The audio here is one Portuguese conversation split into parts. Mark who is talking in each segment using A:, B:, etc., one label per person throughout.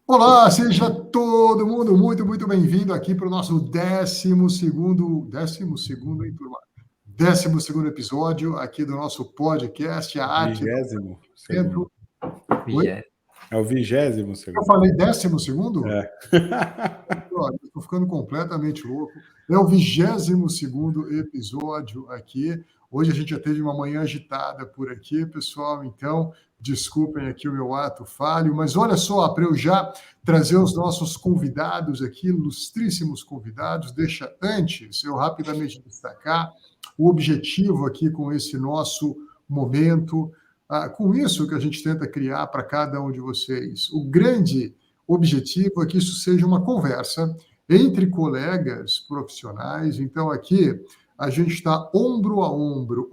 A: Olá, seja todo mundo muito bem-vindo aqui para o nosso 12º, hein, turma? 12º episódio aqui do nosso podcast, A Arte do
B: 20º.
A: Centro. Oi?
B: É o 20º.
A: Eu falei 12º?
B: É.
A: Olha, eu estou ficando completamente louco. É o 20º episódio aqui. Hoje a gente já teve uma manhã agitada por aqui, pessoal, então desculpem aqui o meu ato falho, mas olha só, para eu já trazer os nossos convidados aqui, ilustríssimos convidados, deixa antes eu rapidamente destacar o objetivo aqui com esse nosso momento, com isso que a gente tenta criar para cada um de vocês. O grande objetivo é que isso seja uma conversa entre colegas profissionais. Então, aqui a gente está ombro a ombro,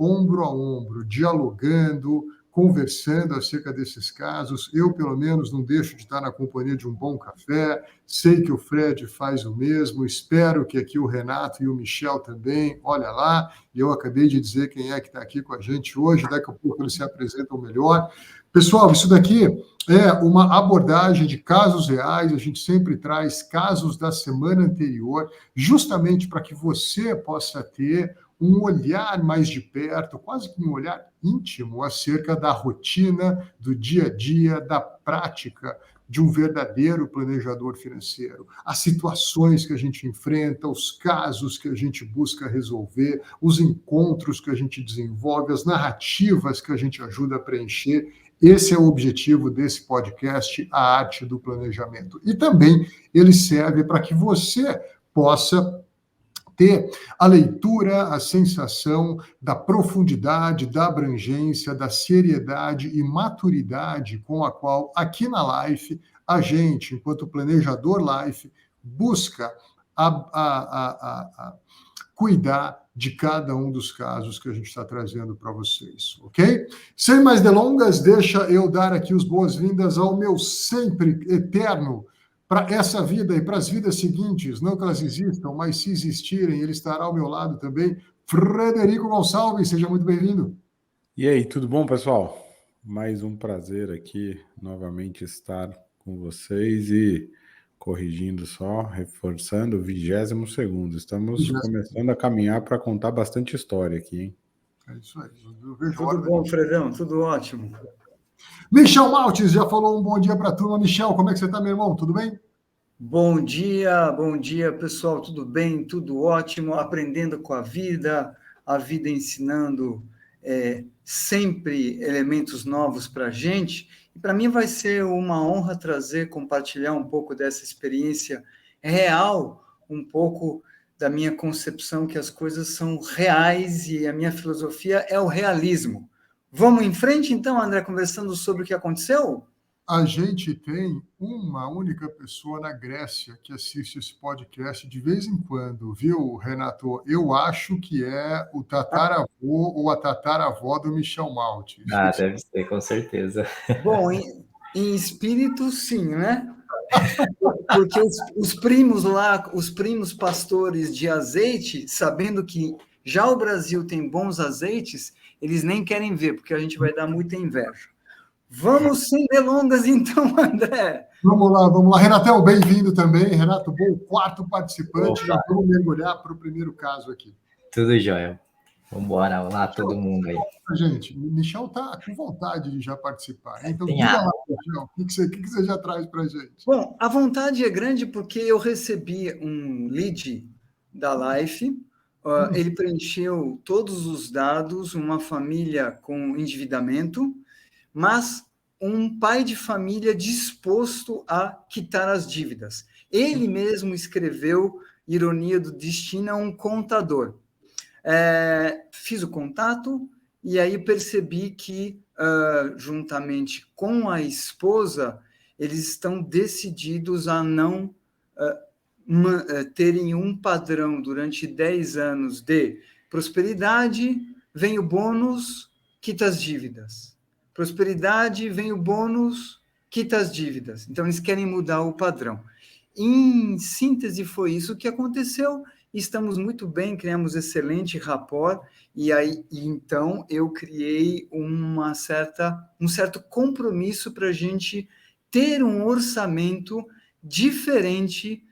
A: dialogando, conversando acerca desses casos. Eu, pelo menos, não deixo de estar na companhia de um bom café. Sei que o Fred faz o mesmo. Espero que aqui o Renato e o Michel também. Olha lá, eu acabei de dizer quem é que está aqui com a gente hoje. Daqui a pouco eles se apresentam melhor. Pessoal, isso daqui é uma abordagem de casos reais. A gente sempre traz casos da semana anterior, justamente para que você possa ter um olhar mais de perto, quase que um olhar íntimo acerca da rotina, do dia a dia, da prática de um verdadeiro planejador financeiro. As situações que a gente enfrenta, os casos que a gente busca resolver, os encontros que a gente desenvolve, as narrativas que a gente ajuda a preencher. Esse é o objetivo desse podcast, A Arte do Planejamento. E também ele serve para que você possa ter a leitura, a sensação da profundidade, da abrangência, da seriedade e maturidade com a qual, aqui na Life, a gente, enquanto planejador Life, busca cuidar de cada um dos casos que a gente está trazendo para vocês, ok? Sem mais delongas, deixa eu dar aqui as boas-vindas ao meu sempre eterno para essa vida e para as vidas seguintes, não que elas existam, mas se existirem, ele estará ao meu lado também. Frederico Gonçalves, seja muito bem-vindo.
B: E aí, tudo bom, pessoal? Mais um prazer aqui novamente estar com vocês e corrigindo só, reforçando o 20º. Estamos começando a caminhar para contar bastante história aqui, hein?
A: É isso aí. Eu vejo
C: tudo bom, Fredão? Tudo ótimo.
A: Michel Maltes já falou um bom dia para a turma. Michel, como é que você está, meu irmão? Tudo bem?
C: Bom dia, pessoal. Tudo bem? Tudo ótimo. Aprendendo com a vida ensinando sempre elementos novos para a gente. E para mim vai ser uma honra compartilhar um pouco dessa experiência real, um pouco da minha concepção que as coisas são reais e a minha filosofia é o realismo. Vamos em frente, então, André, conversando sobre o que aconteceu?
A: A gente tem uma única pessoa na Grécia que assiste esse podcast de vez em quando, viu, Renato? Eu acho que é o tataravô ou a tataravó do Michel Maltes.
D: Deve ser, com certeza.
C: Bom, em espírito, sim, né? Porque os primos lá, os primos pastores de azeite, sabendo que já o Brasil tem bons azeites, eles nem querem ver, porque a gente vai dar muita inveja. Vamos sem delongas, então, André.
A: Vamos lá. Renatão, bem-vindo também. Renato, bom, quarto participante. Já vamos mergulhar para o primeiro caso aqui.
D: Tudo jóia. Vamos embora. Olá, todo mundo aí.
A: Gente, Michel está com vontade de já participar. Então, diga lá, Michel, o que você já traz para a gente?
C: Bom, a vontade é grande porque eu recebi um lead da Life, ele preencheu todos os dados, uma família com endividamento, mas um pai de família disposto a quitar as dívidas. Ele mesmo escreveu, ironia do destino, um contador. Fiz o contato e aí percebi que, juntamente com a esposa, eles estão decididos a não terem um padrão durante 10 anos de prosperidade, vem o bônus, quita as dívidas. Prosperidade, vem o bônus, quita as dívidas. Então, eles querem mudar o padrão. Em síntese, foi isso que aconteceu. Estamos muito bem, criamos excelente rapport, então eu criei um certo compromisso para a gente ter um orçamento diferente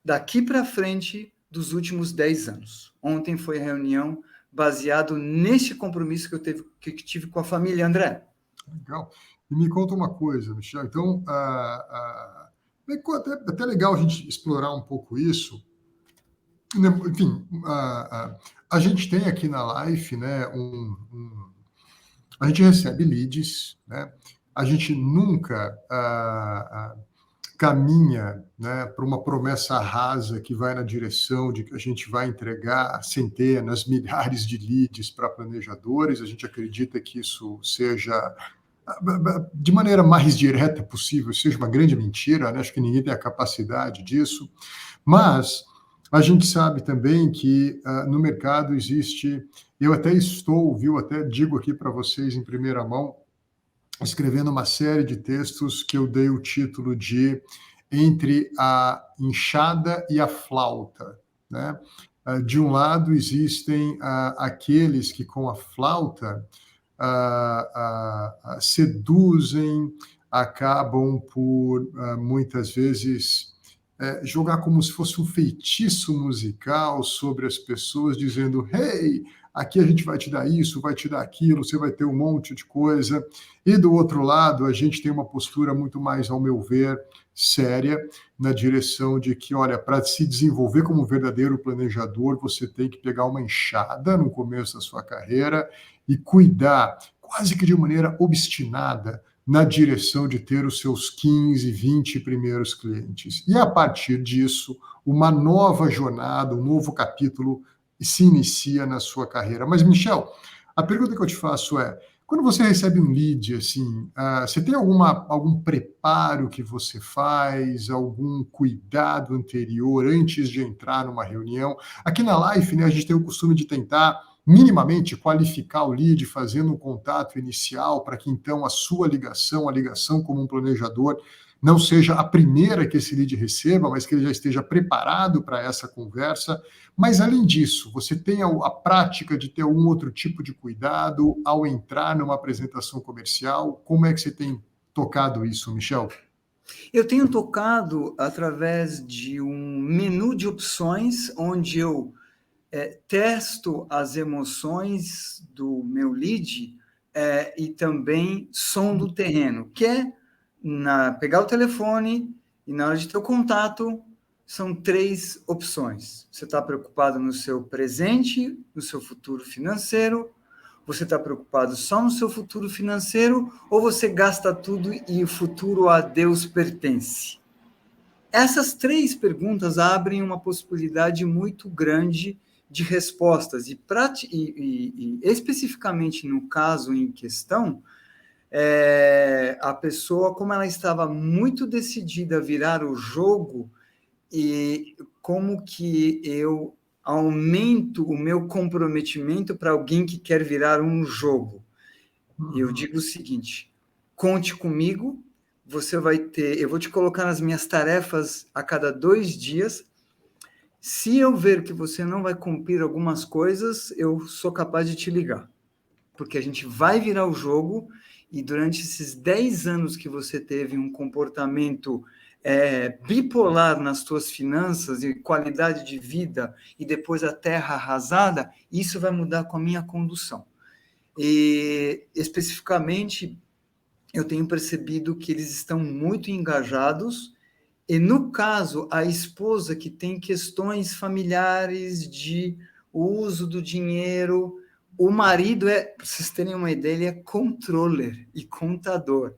C: daqui para frente dos últimos 10 anos. Ontem foi a reunião baseado neste compromisso que eu tive com a família, André.
A: Legal. E me conta uma coisa, Michel. Então, até legal a gente explorar um pouco isso. Enfim, a gente tem aqui na Life, né, a gente recebe leads, né? A gente nunca caminha, né, para uma promessa rasa que vai na direção de que a gente vai entregar centenas, milhares de leads para planejadores. A gente acredita que isso seja, de maneira mais direta possível, seja uma grande mentira, né? Acho que ninguém tem a capacidade disso, mas a gente sabe também que no mercado existe, eu até digo aqui para vocês em primeira mão, escrevendo uma série de textos que eu dei o título de Entre a Enxada e a Flauta, né? De um lado existem aqueles que com a flauta seduzem, acabam por muitas vezes jogar como se fosse um feitiço musical sobre as pessoas, dizendo: hey, aqui a gente vai te dar isso, vai te dar aquilo, você vai ter um monte de coisa. E do outro lado, a gente tem uma postura muito mais, ao meu ver, séria, na direção de que, olha, para se desenvolver como um verdadeiro planejador, você tem que pegar uma enxada no começo da sua carreira e cuidar, quase que de maneira obstinada, na direção de ter os seus 15, 20 primeiros clientes. E a partir disso, uma nova jornada, um novo capítulo se inicia na sua carreira. Mas, Michel, a pergunta que eu te faço é, quando você recebe um lead, assim, você tem algum preparo que você faz, algum cuidado anterior antes de entrar numa reunião? Aqui na Life, né, a gente tem o costume de tentar minimamente qualificar o lead, fazendo um contato inicial para que então a sua ligação, a ligação como um planejador, não seja a primeira que esse lead receba, mas que ele já esteja preparado para essa conversa. Mas, além disso, você tem a prática de ter algum outro tipo de cuidado ao entrar numa apresentação comercial? Como é que você tem tocado isso, Michel?
C: Eu tenho tocado através de um menu de opções, onde eu testo as emoções do meu lead e também som do terreno, que é pegar o telefone e na hora de ter o contato, são 3 opções. Você está preocupado no seu presente, no seu futuro financeiro, você está preocupado só no seu futuro financeiro, ou você gasta tudo e o futuro a Deus pertence? Essas 3 perguntas abrem uma possibilidade muito grande de respostas, e especificamente no caso em questão, a pessoa, como ela estava muito decidida a virar o jogo, e como que eu aumento o meu comprometimento para alguém que quer virar um jogo? Eu digo o seguinte: conte comigo, eu vou te colocar nas minhas tarefas a cada 2 dias. Se eu ver que você não vai cumprir algumas coisas, eu sou capaz de te ligar, porque a gente vai virar o jogo, e durante esses 10 anos que você teve um comportamento bipolar nas suas finanças e qualidade de vida, e depois a terra arrasada, isso vai mudar com a minha condução. E, especificamente, eu tenho percebido que eles estão muito engajados. E, no caso, a esposa que tem questões familiares de uso do dinheiro, o marido para vocês terem uma ideia, ele é controller e contador.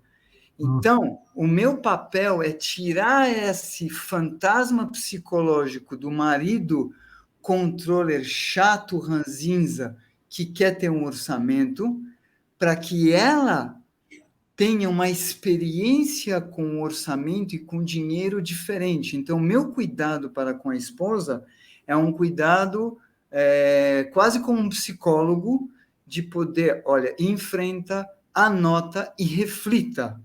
C: Então, o meu papel é tirar esse fantasma psicológico do marido controller chato, ranzinza, que quer ter um orçamento, para que ela tenha uma experiência com o orçamento e com dinheiro diferente. Então, meu cuidado para com a esposa é um cuidado quase como um psicólogo, de poder, olha, enfrenta, anota e reflita.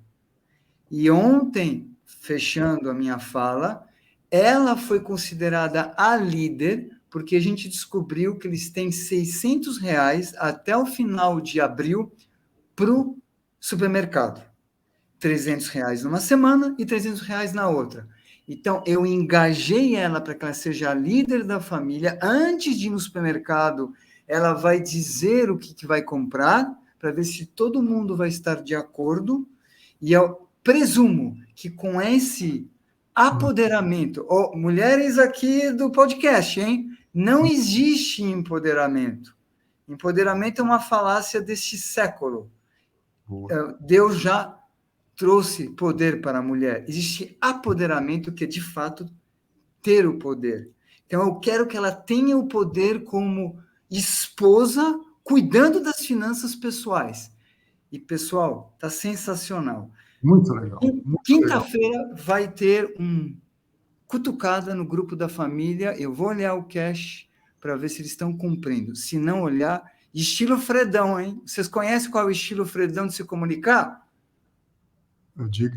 C: E ontem, fechando a minha fala, ela foi considerada a líder, porque a gente descobriu que eles têm R$600 até o final de abril para o supermercado. R$300 numa semana e R$300 na outra. Então, eu engajei ela para que ela seja a líder da família. Antes de ir no supermercado, ela vai dizer o que vai comprar, para ver se todo mundo vai estar de acordo. E eu presumo que com esse apoderamento, mulheres aqui do podcast, hein? Não existe empoderamento. Empoderamento é uma falácia deste século. Deus já trouxe poder para a mulher. Existe apoderamento, que é de fato ter o poder. Então, eu quero que ela tenha o poder como esposa, cuidando das finanças pessoais. E, pessoal, tá sensacional.
A: Muito legal.
C: Quinta-feira vai ter cutucada no grupo da família. Eu vou olhar o cash para ver se eles estão cumprindo. Se não olhar, estilo Fredão, hein? Vocês conhecem qual é o estilo Fredão de se comunicar?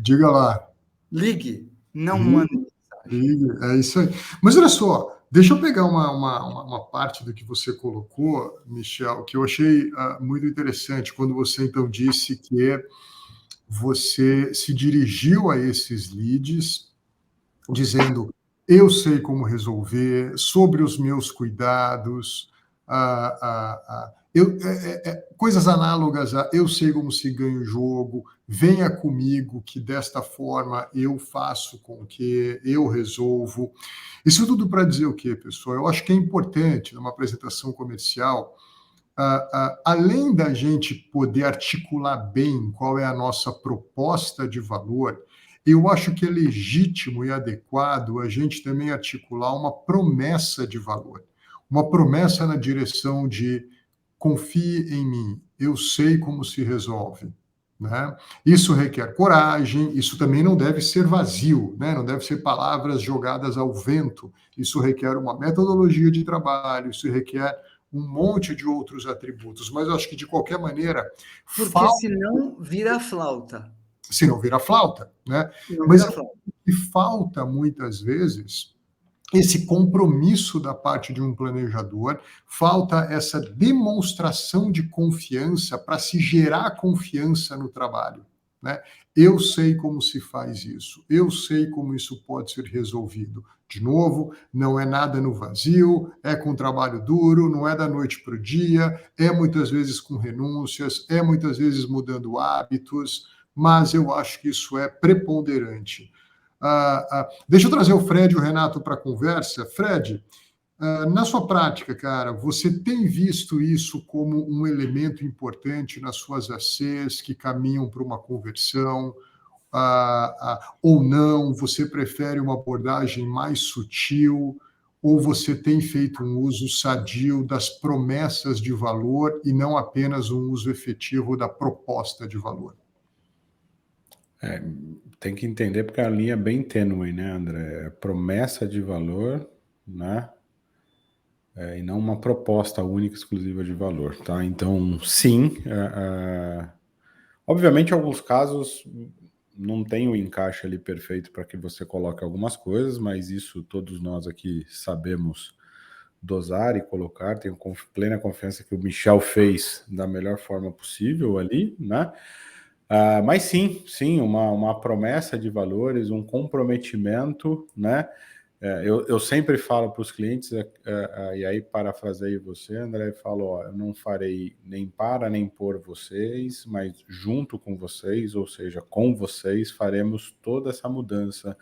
A: Diga lá.
C: Ligue, não mande mensagem.
A: Ligue, é isso aí. Mas olha só, deixa eu pegar uma parte do que você colocou, Michel, que eu achei muito interessante, quando você então disse que você se dirigiu a esses leads dizendo: eu sei como resolver, sobre os meus cuidados, coisas análogas a eu sei como se ganha o jogo, venha comigo que desta forma eu faço com que eu resolvo. Isso tudo para dizer o quê, pessoal? Eu acho que é importante numa apresentação comercial, além da gente poder articular bem qual é a nossa proposta de valor, eu acho que é legítimo e adequado a gente também articular uma promessa de valor, uma promessa na direção de confie em mim, eu sei como se resolve. Né? Isso requer coragem, isso também não deve ser vazio, né? Não deve ser palavras jogadas ao vento, isso requer uma metodologia de trabalho, isso requer um monte de outros atributos, mas eu acho que de qualquer maneira...
C: Porque senão vira flauta.
A: Se não vira flauta, né? Mas o que falta muitas vezes esse compromisso da parte de um planejador, falta essa demonstração de confiança para se gerar confiança no trabalho. Né? Eu sei como se faz isso, eu sei como isso pode ser resolvido. De novo, não é nada no vazio, é com trabalho duro, não é da noite para o dia, é muitas vezes com renúncias, é muitas vezes mudando hábitos, mas eu acho que isso é preponderante. Deixa eu trazer o Fred e o Renato para a conversa. Fred, na sua prática, cara, você tem visto isso como um elemento importante nas suas ACs que caminham para uma conversão, ou não? Você prefere uma abordagem mais sutil, ou você tem feito um uso sadio das promessas de valor e não apenas um uso efetivo da proposta de valor?
B: Tem que entender porque a linha é bem tênue, né, André? Promessa de valor, né? E não uma proposta única, exclusiva de valor, tá? Então, sim, obviamente, em alguns casos não tem o encaixe ali perfeito para que você coloque algumas coisas, mas isso todos nós aqui sabemos dosar e colocar. Tenho plena confiança que o Michel fez da melhor forma possível ali, né? Mas sim, uma promessa de valores, um comprometimento, né? Eu sempre falo para os clientes, e aí parafraseio você, André, e falo, eu não farei nem para nem por vocês, mas junto com vocês, ou seja, com vocês, faremos toda essa mudança,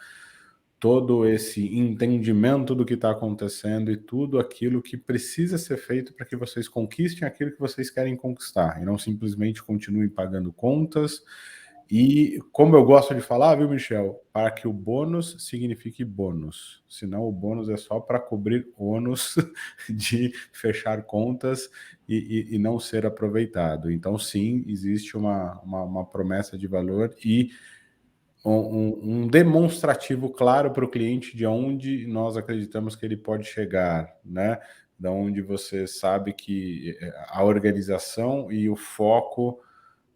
B: todo esse entendimento do que está acontecendo e tudo aquilo que precisa ser feito para que vocês conquistem aquilo que vocês querem conquistar, e não simplesmente continuem pagando contas. E como eu gosto de falar, viu, Michel, para que o bônus signifique bônus, senão o bônus é só para cobrir ônus de fechar contas e não ser aproveitado. Então, sim, existe uma promessa de valor e um demonstrativo claro para o cliente de onde nós acreditamos que ele pode chegar, né? Da onde você sabe que a organização e o foco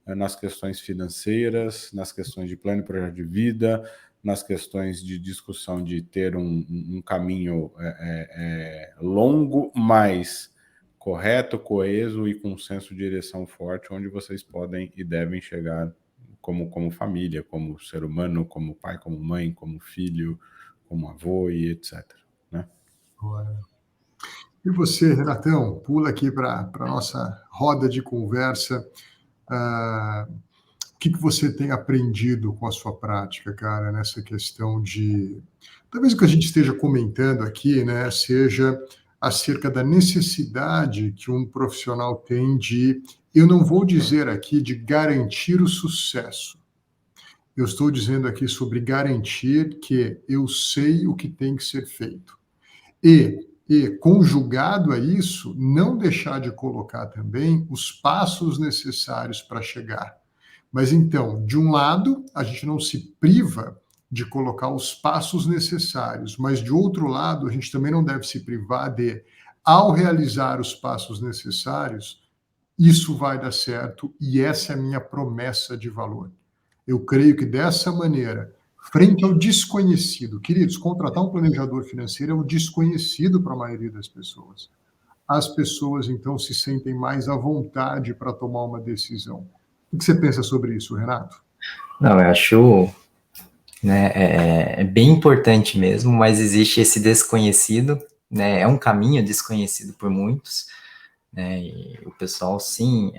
B: nas questões financeiras, nas questões de plano e projeto de vida, nas questões de discussão de ter um caminho longo, mas correto, coeso e com senso de direção forte, onde vocês podem e devem chegar como família, como ser humano, como pai, como mãe, como filho, como avô e etc. Né?
A: E você, Renatão, pula aqui para a nossa roda de conversa. O que você tem aprendido com a sua prática, cara, nessa questão de... Talvez o que a gente esteja comentando aqui, né, seja acerca da necessidade que um profissional tem de, eu não vou dizer aqui de garantir o sucesso, eu estou dizendo aqui sobre garantir que eu sei o que tem que ser feito. E conjugado a isso, não deixar de colocar também os passos necessários para chegar. Mas então, de um lado, a gente não se priva de colocar os passos necessários, mas de outro lado, a gente também não deve se privar de, ao realizar os passos necessários, isso vai dar certo e essa é a minha promessa de valor. Eu creio que dessa maneira, frente ao desconhecido, queridos, contratar um planejador financeiro é o desconhecido para a maioria das pessoas. As pessoas, então, se sentem mais à vontade para tomar uma decisão. O que você pensa sobre isso, Renato?
D: Não, eu acho, né, é bem importante mesmo, mas existe esse desconhecido, né, é um caminho desconhecido por muitos, né, e o pessoal, sim,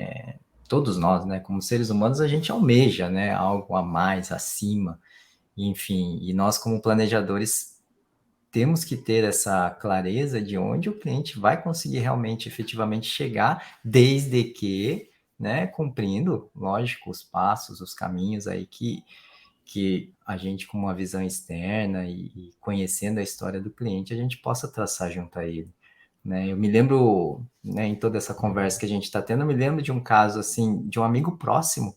D: todos nós, né, como seres humanos, a gente almeja, né, algo a mais, acima, enfim, e nós como planejadores temos que ter essa clareza de onde o cliente vai conseguir realmente, efetivamente chegar, desde que, né, cumprindo, lógico, os passos, os caminhos aí que a gente, com uma visão externa e conhecendo a história do cliente, a gente possa traçar junto a ele. Né? Eu me lembro, né, em toda essa conversa que a gente está tendo, eu me lembro de um caso, assim, de um amigo próximo,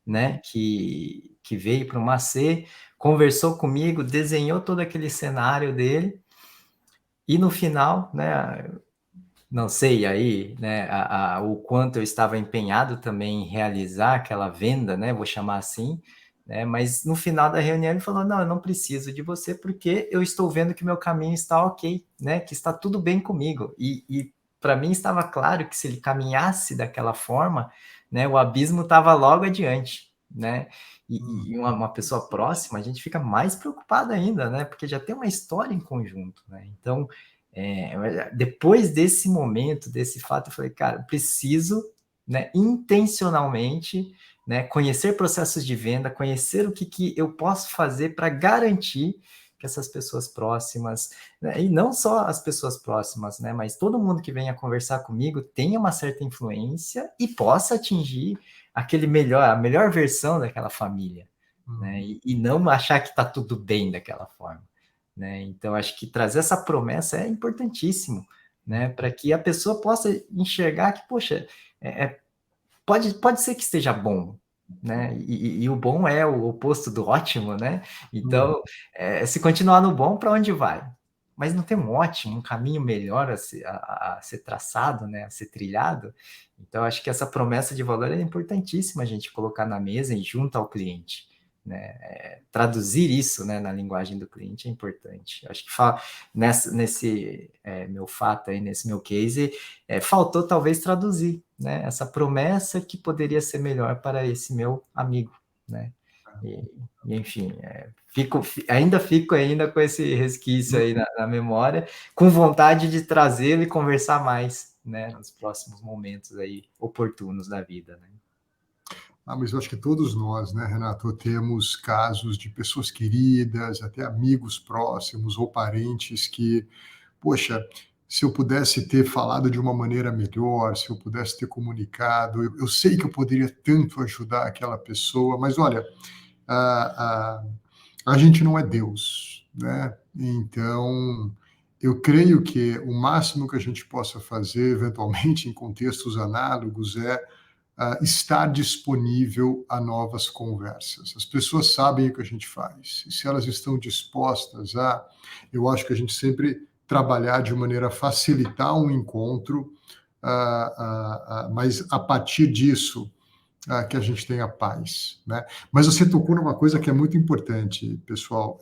D: né, que veio para o Macê, conversou comigo, desenhou todo aquele cenário dele, e no final, né, não sei aí, né, o quanto eu estava empenhado também em realizar aquela venda, né, vou chamar assim, né, mas no final da reunião ele falou, não, eu não preciso de você porque eu estou vendo que meu caminho está ok, né, que está tudo bem comigo, e para mim estava claro que se ele caminhasse daquela forma, né, o abismo estava logo adiante, né, e uma pessoa próxima, a gente fica mais preocupado ainda, né, porque já tem uma história em conjunto, né, então... depois desse momento, desse fato, eu falei, cara, preciso, né, intencionalmente, né, conhecer processos de venda, conhecer o que eu posso fazer para garantir que essas pessoas próximas, né, e não só as pessoas próximas, né, mas todo mundo que venha conversar comigo tenha uma certa influência e possa atingir a melhor versão daquela família, né, e não achar que está tudo bem daquela forma. Né? Então, acho que trazer essa promessa é importantíssimo, né? Para que a pessoa possa enxergar que, poxa, pode ser que esteja bom, né? E o bom é o oposto do ótimo, né? Então, se continuar no bom, para onde vai? Mas não tem um ótimo, um caminho melhor a ser traçado, né? A ser trilhado. Então, acho que essa promessa de valor é importantíssima a gente colocar na mesa e junto ao cliente. Né, traduzir isso, né, na linguagem do cliente é importante. Acho que nesse meu fato aí, nesse meu case, faltou talvez traduzir, né, essa promessa que poderia ser melhor para esse meu amigo, né? E enfim, ainda fico com esse resquício aí na memória, com vontade de trazê-lo e conversar mais, né, nos próximos momentos aí oportunos da vida, né?
A: Mas eu acho que todos nós, né, Renato, temos casos de pessoas queridas, até amigos próximos ou parentes que, poxa, se eu pudesse ter falado de uma maneira melhor, se eu pudesse ter comunicado, eu sei que eu poderia tanto ajudar aquela pessoa, mas olha, a gente não é Deus, né? Então, eu creio que o máximo que a gente possa fazer, eventualmente, em contextos análogos, estar disponível a novas conversas. As pessoas sabem o que a gente faz. E se elas estão dispostas eu acho que a gente sempre trabalhar de maneira a facilitar um encontro, mas a partir disso, que a gente tenha paz, né? Mas você tocou numa coisa que é muito importante, pessoal.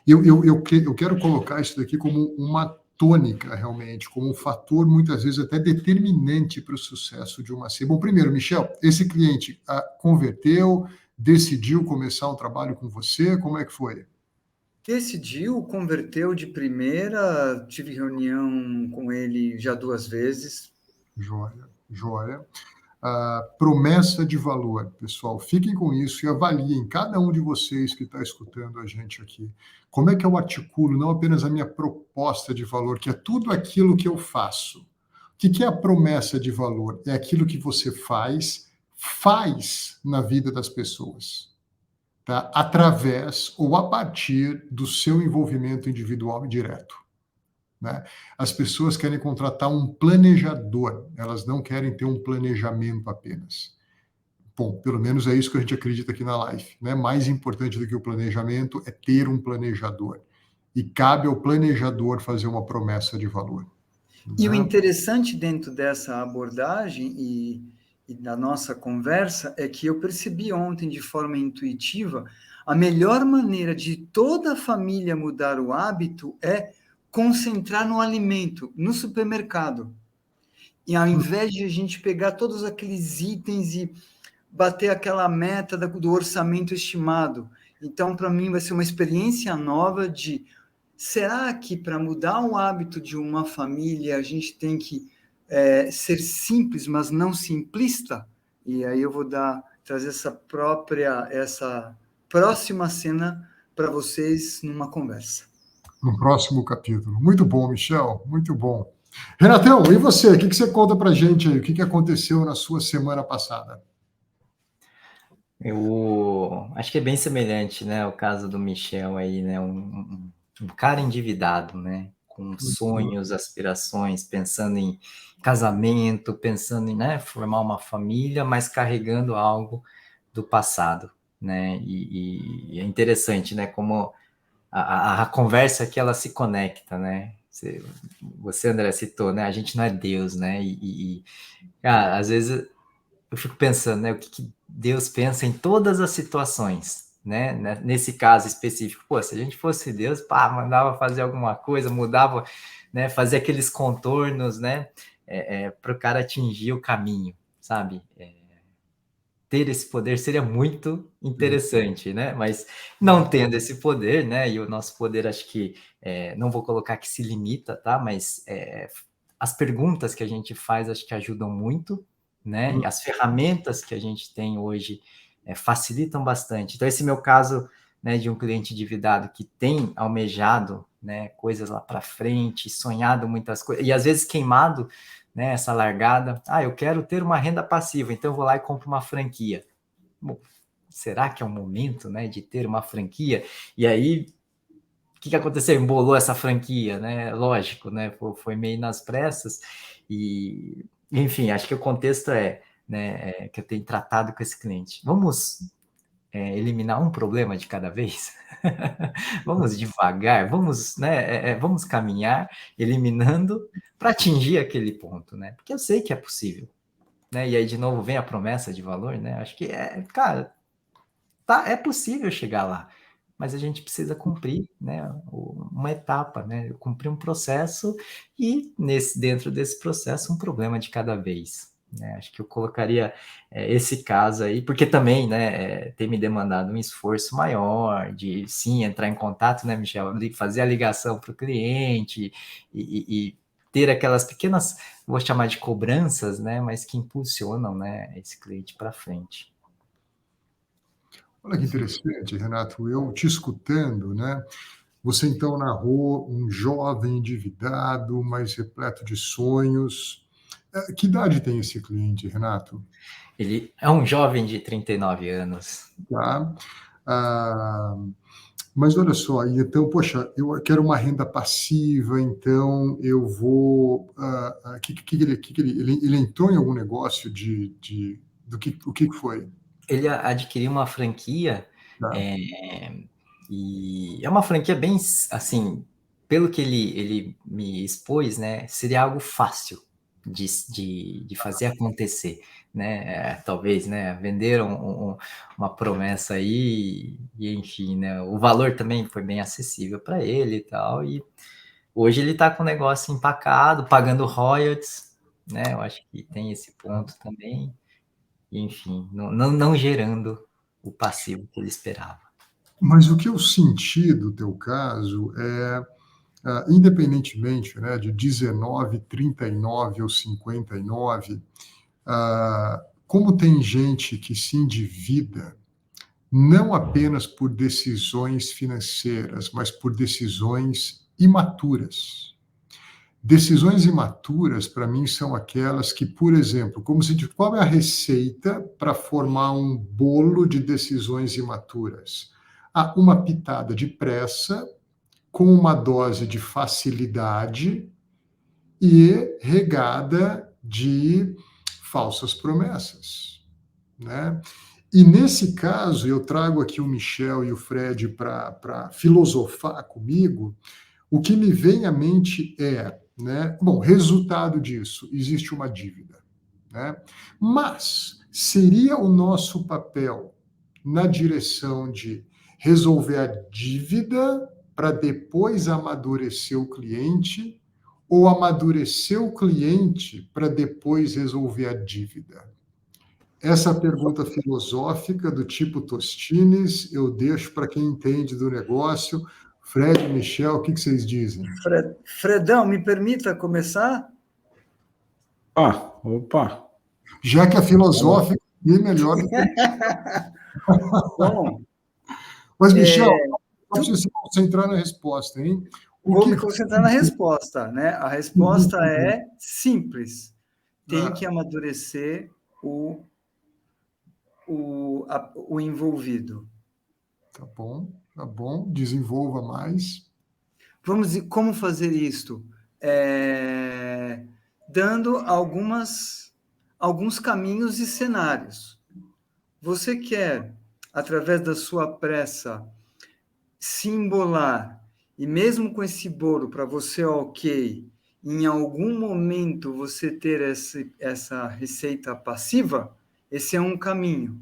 A: Eu quero colocar isso daqui como uma tônica, realmente, como um fator, muitas vezes, até determinante para o sucesso de uma C. Bom, primeiro, Michel, esse cliente converteu, decidiu começar um trabalho com você? Como é que foi?
C: Decidiu, converteu de primeira, tive reunião com ele já 2 vezes.
A: Joia, joia. Promessa de valor, pessoal. Fiquem com isso e avaliem, cada um de vocês que está escutando a gente aqui, como é que eu articulo não apenas a minha proposta de valor, que é tudo aquilo que eu faço. O que é a promessa de valor? É aquilo que você faz na vida das pessoas, tá? Através ou a partir do seu envolvimento individual e direto. Né? As pessoas querem contratar um planejador, elas não querem ter um planejamento apenas. Bom, pelo menos é isso que a gente acredita aqui na Life. Né? Mais importante do que o planejamento é ter um planejador. E cabe ao planejador fazer uma promessa de valor.
C: E
A: Né?
C: o interessante dentro dessa abordagem e da nossa conversa é que eu percebi ontem, de forma intuitiva, a melhor maneira de toda a família mudar o hábito é concentrar no alimento, no supermercado. E ao invés de a gente pegar todos aqueles itens e bater aquela meta do orçamento estimado. Então, para mim, vai ser uma experiência nova de, será que para mudar o hábito de uma família, a gente tem que ser simples, mas não simplista? E aí eu vou trazer essa próxima cena para vocês numa conversa.
A: No próximo capítulo. Muito bom, Michel, muito bom. Renatão, e você? O que você conta para a gente aí? O que aconteceu na sua semana passada?
D: Eu acho que é bem semelhante, né, o caso do Michel aí, né, um cara endividado, né, com sonhos, aspirações, pensando em casamento, pensando em, né, formar uma família, mas carregando algo do passado, né, e é interessante, né, como a conversa que ela se conecta, né, você, André, citou, né, a gente não é Deus, né, cara, às vezes eu fico pensando, né, o que Deus pensa em todas as situações, né? Nesse caso específico, pô, se a gente fosse Deus, pá, mandava fazer alguma coisa, mudava, né, fazer aqueles contornos, né, para o cara atingir o caminho, sabe? Ter esse poder seria muito interessante, né? Mas não tendo esse poder, né? E o nosso poder, acho que, não vou colocar que se limita, tá? Mas as perguntas que a gente faz, acho que ajudam muito, né? E as ferramentas que a gente tem hoje facilitam bastante. Então, esse meu caso, né, de um cliente endividado que tem almejado, né, coisas lá para frente, sonhado muitas coisas, e às vezes queimado, né, essa largada, eu quero ter uma renda passiva, então eu vou lá e compro uma franquia. Bom, será que é o momento, né, de ter uma franquia? E aí, o que aconteceu? Embolou essa franquia, né? Lógico, né? Foi meio nas pressas e, enfim, acho que o contexto que eu tenho tratado com esse cliente. Vamos eliminar um problema de cada vez? Vamos devagar, vamos, né? Vamos caminhar, eliminando para atingir aquele ponto, né? Porque eu sei que é possível, né? E aí, de novo, vem a promessa de valor, né? Acho que cara, é possível chegar lá, mas a gente precisa cumprir, né, uma etapa, né, cumprir um processo e dentro desse processo um problema de cada vez. Né? Acho que eu colocaria esse caso aí, porque também, né, tem me demandado um esforço maior de, sim, entrar em contato, né, Michel, fazer a ligação para o cliente e ter aquelas pequenas, vou chamar de cobranças, né, mas que impulsionam, né, esse cliente para frente.
A: Olha que interessante, Renato, eu te escutando, né? Você então narrou um jovem endividado, mas repleto de sonhos. Que idade tem esse cliente, Renato?
D: Ele é um jovem de 39 anos.
A: Tá. Mas olha só, então, poxa, eu quero uma renda passiva, então eu vou. Ele entrou em algum negócio o que foi?
D: Ele adquiriu uma franquia,
A: Tá.
D: e é uma franquia bem, assim, pelo que ele me expôs, né, seria algo fácil de fazer acontecer, né, talvez, né, venderam uma promessa aí, e enfim, né, o valor também foi bem acessível para ele e tal, e hoje ele está com o negócio empacado, pagando royalties, né, eu acho que tem esse ponto também, e, enfim, não gerando o passivo que ele esperava.
A: Mas o que eu senti do teu caso é, independentemente, né, de 19, 39 ou 59, como tem gente que se endivida não apenas por decisões financeiras, mas por decisões imaturas. Decisões imaturas, para mim, são aquelas que, por exemplo, qual é a receita para formar um bolo de decisões imaturas? Uma pitada de pressa, com uma dose de facilidade e regada de falsas promessas, né? E nesse caso, eu trago aqui o Michel e o Fred para filosofar comigo. O que me vem à mente é, né? Bom, resultado disso, existe uma dívida, né? Mas seria o nosso papel na direção de resolver a dívida para depois amadurecer o cliente, ou amadurecer o cliente para depois resolver a dívida? Essa pergunta filosófica do tipo Tostines, eu deixo para quem entende do negócio. Fred, Michel, o que vocês dizem?
C: Fredão, me permita começar?
B: Opa.
A: Já que a filosófica é melhor do que...
C: Bom,
A: Mas, Michel, não precisa se concentrar na resposta, hein?
C: Vou me concentrar na resposta, né? A resposta é simples. Tem que amadurecer o envolvido.
A: Tá bom. Desenvolva mais.
C: Como fazer isto? Dando alguns caminhos e cenários. Você quer, através da sua pressa, se embolar, e mesmo com esse bolo para você ok, em algum momento você ter essa receita passiva, esse é um caminho.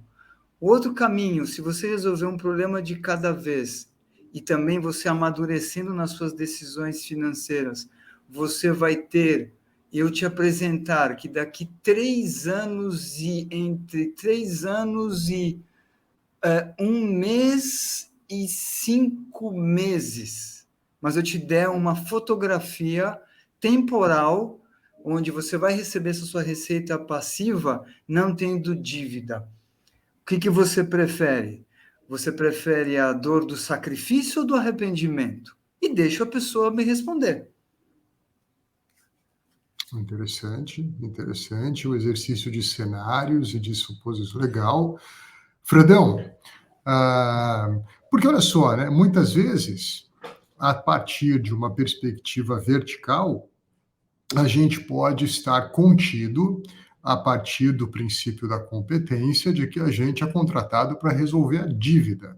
C: Outro caminho, se você resolver um problema de cada vez e também você amadurecendo nas suas decisões financeiras, você vai ter, eu te apresentar que daqui 3 anos e entre 3 anos e 1 mês e 5 meses, mas eu te der uma fotografia temporal onde você vai receber essa sua receita passiva não tendo dívida. O que você prefere? Você prefere a dor do sacrifício ou do arrependimento? E deixa a pessoa me responder.
A: Interessante. O exercício de cenários e de suposições. Legal. Fredão, porque olha só, né? Muitas vezes, a partir de uma perspectiva vertical, a gente pode estar contido a partir do princípio da competência de que a gente é contratado para resolver a dívida.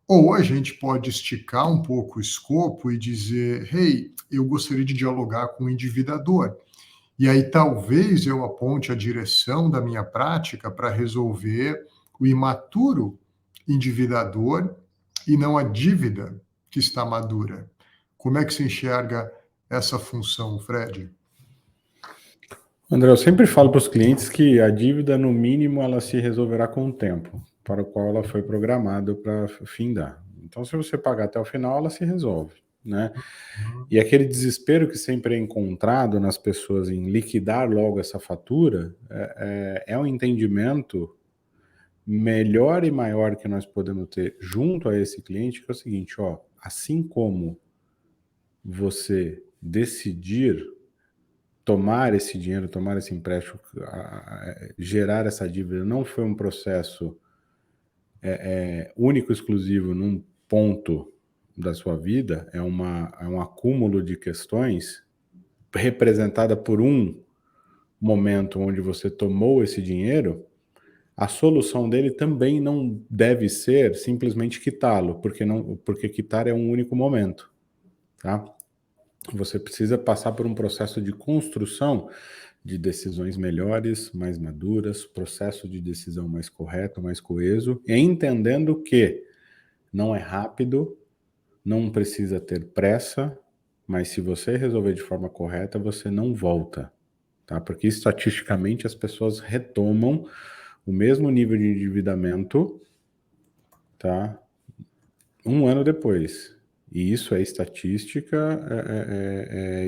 A: Ou a gente pode esticar um pouco o escopo e dizer, hey, eu gostaria de dialogar com o endividador. E aí talvez eu aponte a direção da minha prática para resolver o imaturo endividador e não a dívida que está madura. Como é que se enxerga essa função, Fred?
B: André, eu sempre falo para os clientes que a dívida, no mínimo, ela se resolverá com o tempo para o qual ela foi programada para findar. Então, se você pagar até o final, ela se resolve, né? E aquele desespero que sempre é encontrado nas pessoas em liquidar logo essa fatura é um entendimento melhor e maior que nós podemos ter junto a esse cliente, que é o seguinte, assim como você decidir tomar esse dinheiro, tomar esse empréstimo, gerar essa dívida, não foi um processo único, exclusivo num ponto da sua vida, é um acúmulo de questões representada por um momento onde você tomou esse dinheiro. A solução dele também não deve ser simplesmente quitá-lo, porque quitar é um único momento, tá? Você precisa passar por um processo de construção de decisões melhores, mais maduras, processo de decisão mais correto, mais coeso, e entendendo que não é rápido, não precisa ter pressa, mas se você resolver de forma correta, você não volta, tá? Porque estatisticamente as pessoas retomam o mesmo nível de endividamento tá? Um ano depois. E isso é estatística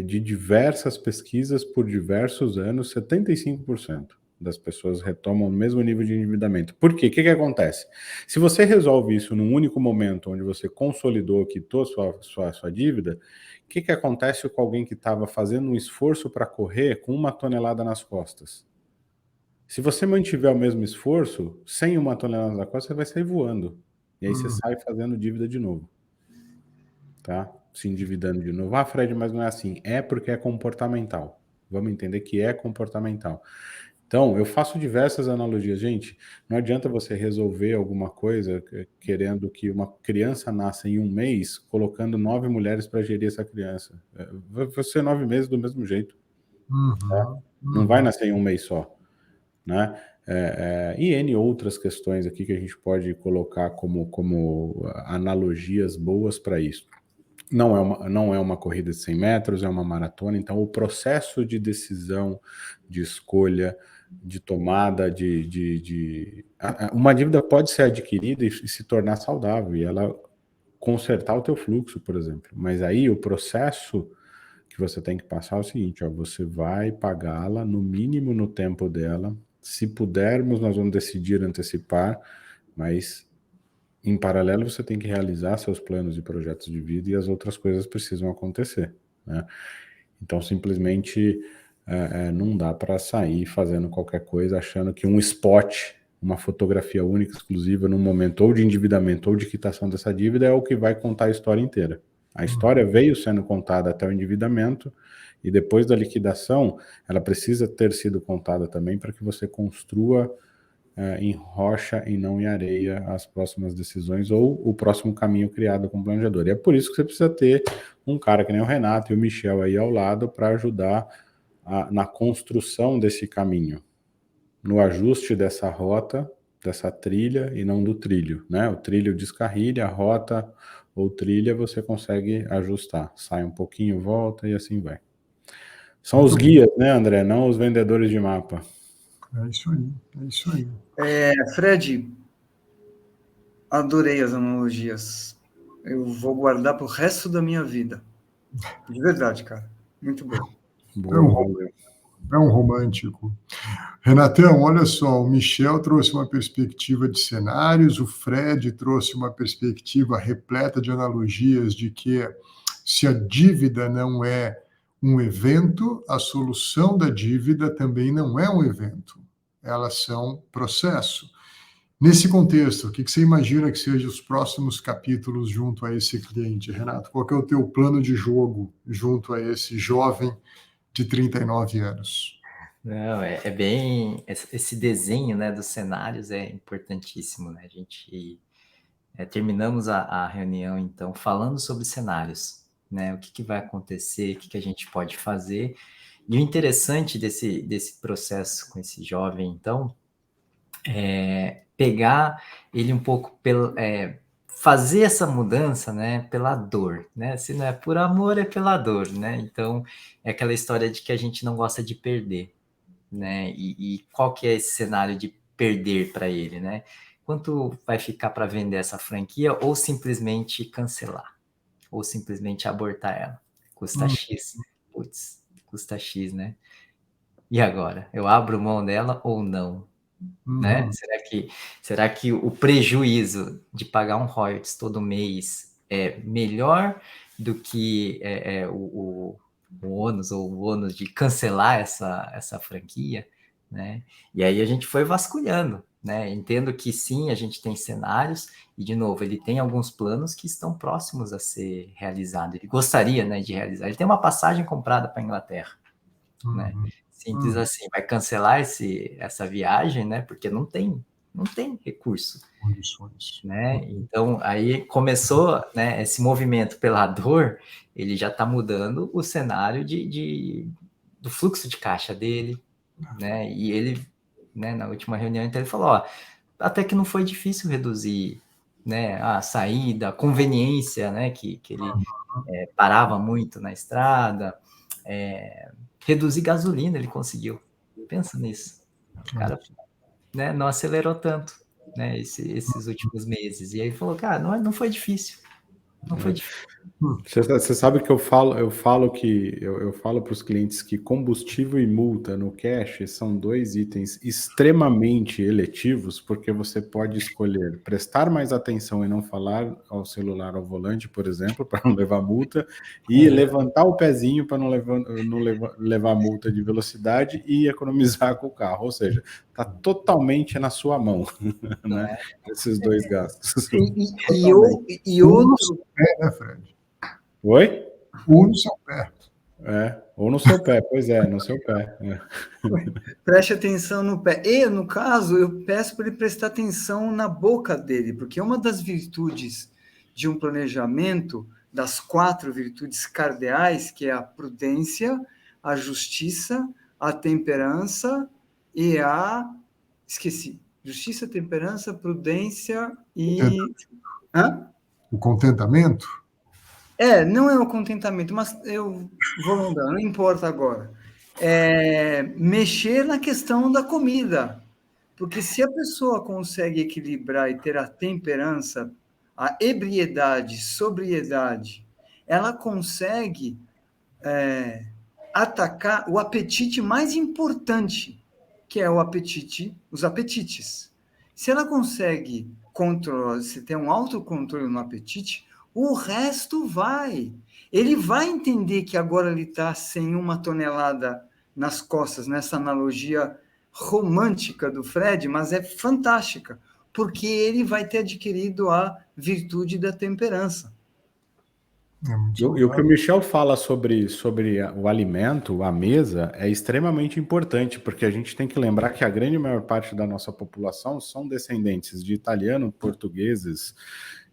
B: de diversas pesquisas por diversos anos, 75% das pessoas retomam o mesmo nível de endividamento. Por quê? O que acontece? Se você resolve isso num único momento, onde você consolidou, quitou sua dívida, o que acontece com alguém que estava fazendo um esforço para correr com 1 tonelada nas costas? Se você mantiver o mesmo esforço, sem 1 tonelada nas costas, você vai sair voando. E aí você sai fazendo dívida de novo. Tá? Se endividando de novo. Ah, Fred, mas não é assim. É porque é comportamental. Vamos entender que é comportamental. Então, eu faço diversas analogias. Gente, não adianta você resolver alguma coisa querendo que uma criança nasça em 1 mês, colocando 9 mulheres para gerir essa criança. Vai ser 9 meses do mesmo jeito. Tá? Não vai nascer em 1 mês só. Né? E N outras questões aqui que a gente pode colocar como analogias boas para isso. Não é uma corrida de 100 metros, é uma maratona, então o processo de decisão, de escolha, de tomada, uma dívida pode ser adquirida e se tornar saudável, e ela consertar o teu fluxo, por exemplo, mas aí o processo que você tem que passar é o seguinte, ó, você vai pagá-la no mínimo no tempo dela, se pudermos nós vamos decidir antecipar, mas em paralelo, você tem que realizar seus planos e projetos de vida e as outras coisas precisam acontecer, né? Então, simplesmente, não dá para sair fazendo qualquer coisa achando que um spot, uma fotografia única, exclusiva, num momento ou de endividamento ou de quitação dessa dívida é o que vai contar a história inteira. A história veio sendo contada até o endividamento e depois da liquidação, ela precisa ter sido contada também para que você construa em rocha e não em areia as próximas decisões ou o próximo caminho criado com o planejador. E é por isso que você precisa ter um cara que nem o Renato e o Michel aí ao lado para ajudar na construção desse caminho, no ajuste dessa rota, dessa trilha e não do trilho, né? O trilho descarrilha, a rota ou trilha você consegue ajustar, sai um pouquinho, volta e assim vai. São os guias, né, André? Não os vendedores de mapa.
A: É isso aí, é isso aí.
C: Fred, adorei as analogias. Eu vou guardar para o resto da minha vida. De verdade, cara. Muito bom.
A: É um romântico. Renatão, olha só, o Michel trouxe uma perspectiva de cenários, o Fred trouxe uma perspectiva repleta de analogias de que se a dívida não é um evento, a solução da dívida também não é um evento. Elas são processo. Nesse contexto, o que você imagina que sejam os próximos capítulos junto a esse cliente, Renato? Qual que é o teu plano de jogo junto a esse jovem de 39 anos?
D: Não, é bem... Esse desenho, né, dos cenários é importantíssimo, né? A gente... terminamos a reunião, então, falando sobre cenários, né? O que vai acontecer, o que a gente pode fazer. E o interessante desse processo com esse jovem, então, é pegar ele um pouco fazer essa mudança, né, pela dor, né? Se não é por amor, é pela dor, né? Então, é aquela história de que a gente não gosta de perder, né? E qual que é esse cenário de perder para ele, né? Quanto vai ficar para vender essa franquia ou simplesmente cancelar? Ou simplesmente abortar ela? Custa X. Putz, custa X, né? E agora? Eu abro mão dela ou não? Né? Será que o prejuízo de pagar um royalties todo mês é melhor do que o ônus ou o ônus de cancelar essa franquia? Né? E aí a gente foi vasculhando, né? Entendo que sim, a gente tem cenários e, de novo, ele tem alguns planos que estão próximos a ser realizados. Ele gostaria, né, de realizar. Ele tem uma passagem comprada para a Inglaterra, né? Simples assim, vai cancelar essa viagem, né? Porque não tem recurso, né? Então, aí começou, né, esse movimento pela dor, ele já está mudando o cenário do fluxo de caixa dele, né? E ele, né, na última reunião, então ele falou, ó, até que não foi difícil reduzir, né, a saída, a conveniência, né, que ele parava muito na estrada, reduzir gasolina ele conseguiu. Pensa nisso. O cara, né, não acelerou tanto. né, esses últimos meses. E aí ele falou, cara, não foi difícil. Não foi difícil.
B: Você sabe que eu falo para os clientes que combustível e multa no cash são 2 itens extremamente eletivos, porque você pode escolher prestar mais atenção e não falar ao celular ao volante, por exemplo, para não levar multa, e levantar o pezinho para não levar multa de velocidade e economizar com o carro. Ou seja, está totalmente na sua mão, né? Esses 2 gastos.
C: E outro...
A: né, Fred?
B: Oi?
A: Ou no seu pé.
B: Ou no seu pé, pois é, no seu pé.
C: Preste atenção no pé. E, no caso, eu peço para ele prestar atenção na boca dele, porque uma das virtudes de um planejamento, das 4 virtudes cardeais, que é a prudência, a justiça, a temperança e a... Esqueci. Justiça, temperança, prudência e...
A: O contentamento?
C: Não é o contentamento, mas eu vou lembrar, não importa agora. Mexer na questão da comida, porque se a pessoa consegue equilibrar e ter a temperança, a ebriedade, sobriedade, ela consegue atacar o apetite mais importante, que é os apetites. Se ela consegue controlar, se tem um autocontrole no apetite, o resto vai. Ele vai entender que agora ele está sem 1 tonelada nas costas, nessa analogia romântica do Fred, mas é fantástica, porque ele vai ter adquirido a virtude da temperança.
B: E o que o Michel fala sobre o alimento, a mesa, é extremamente importante, porque a gente tem que lembrar que a grande maior parte da nossa população são descendentes de italianos, portugueses,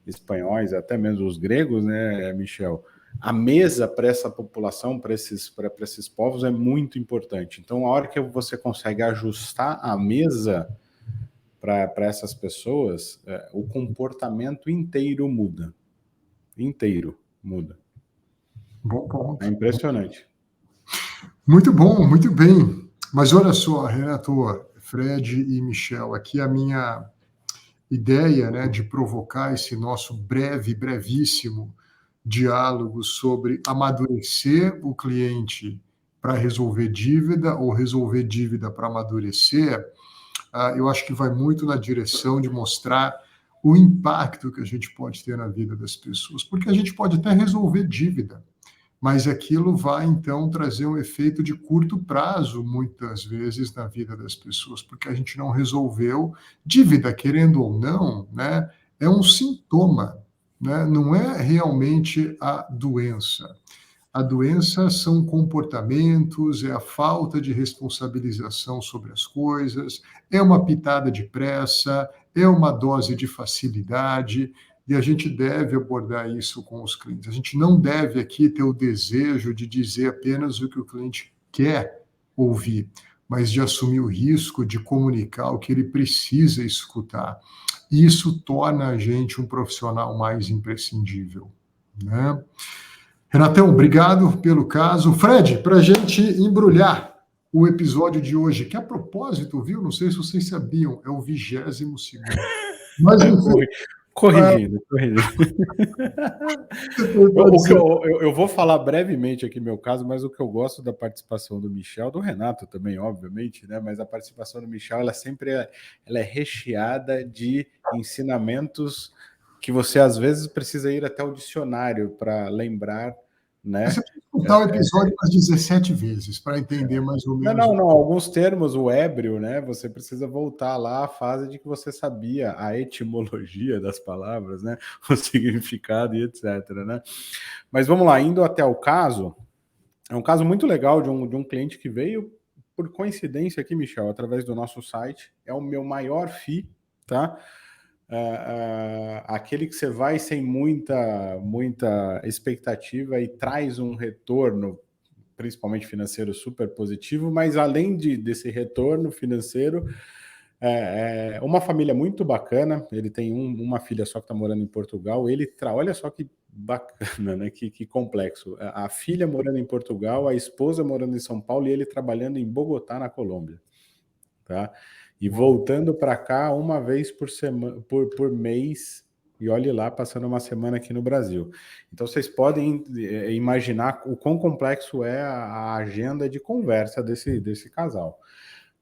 B: espanhóis, até mesmo os gregos, né, Michel? A mesa para essa população, para esses povos, é muito importante. Então, a hora que você consegue ajustar a mesa para essas pessoas, o comportamento inteiro muda. Inteiro muda.
A: Bom ponto.
B: É impressionante.
A: Muito bom, muito bem. Mas olha só, Renato, Fred e Michel, aqui a minha ideia, né, de provocar esse nosso brevíssimo diálogo sobre amadurecer o cliente para resolver dívida ou resolver dívida para amadurecer, eu acho que vai muito na direção de mostrar o impacto que a gente pode ter na vida das pessoas, porque a gente pode até resolver dívida, mas aquilo vai, então, trazer um efeito de curto prazo, muitas vezes, na vida das pessoas, porque a gente não resolveu dívida, querendo ou não, né, é um sintoma, né, não é realmente a doença. A doença são comportamentos, é a falta de responsabilização sobre as coisas, é uma pitada de pressa, é uma dose de facilidade, e a gente deve abordar isso com os clientes. A gente não deve aqui ter o desejo de dizer apenas o que o cliente quer ouvir, mas de assumir o risco de comunicar o que ele precisa escutar. Isso torna a gente um profissional mais imprescindível, né? Renatão, obrigado pelo caso. Fred, para a gente embrulhar o episódio de hoje, que a propósito, viu? Não sei se vocês sabiam, é o 22º. Mas, enfim,
B: Corrigindo. Eu vou falar brevemente aqui meu caso, mas o que eu gosto da participação do Michel, do Renato também, obviamente, né? Mas a participação do Michel, ela sempre ela é recheada de ensinamentos que você às vezes precisa ir até o dicionário para lembrar, né?
A: Você precisa escutar o episódio umas 17 vezes para entender mais ou menos.
B: Não. Alguns termos, o ébrio, né? Você precisa voltar lá à fase de que você sabia a etimologia das palavras, né? O significado e etc, né? Mas vamos lá, indo até o caso, é um caso muito legal de um cliente que veio, por coincidência aqui, Michel, através do nosso site, é o meu maior FII, tá? Aquele que você vai sem muita expectativa e traz um retorno, principalmente financeiro, super positivo, mas além desse retorno financeiro, uma família muito bacana, ele tem uma filha só que está morando em Portugal, olha só que bacana, né? Que complexo. A filha morando em Portugal, a esposa morando em São Paulo e ele trabalhando em Bogotá, na Colômbia, tá? e voltando para cá uma vez por semana, por mês, e olhe lá, passando uma semana aqui no Brasil. Então vocês podem imaginar o quão complexo é a agenda de conversa desse casal.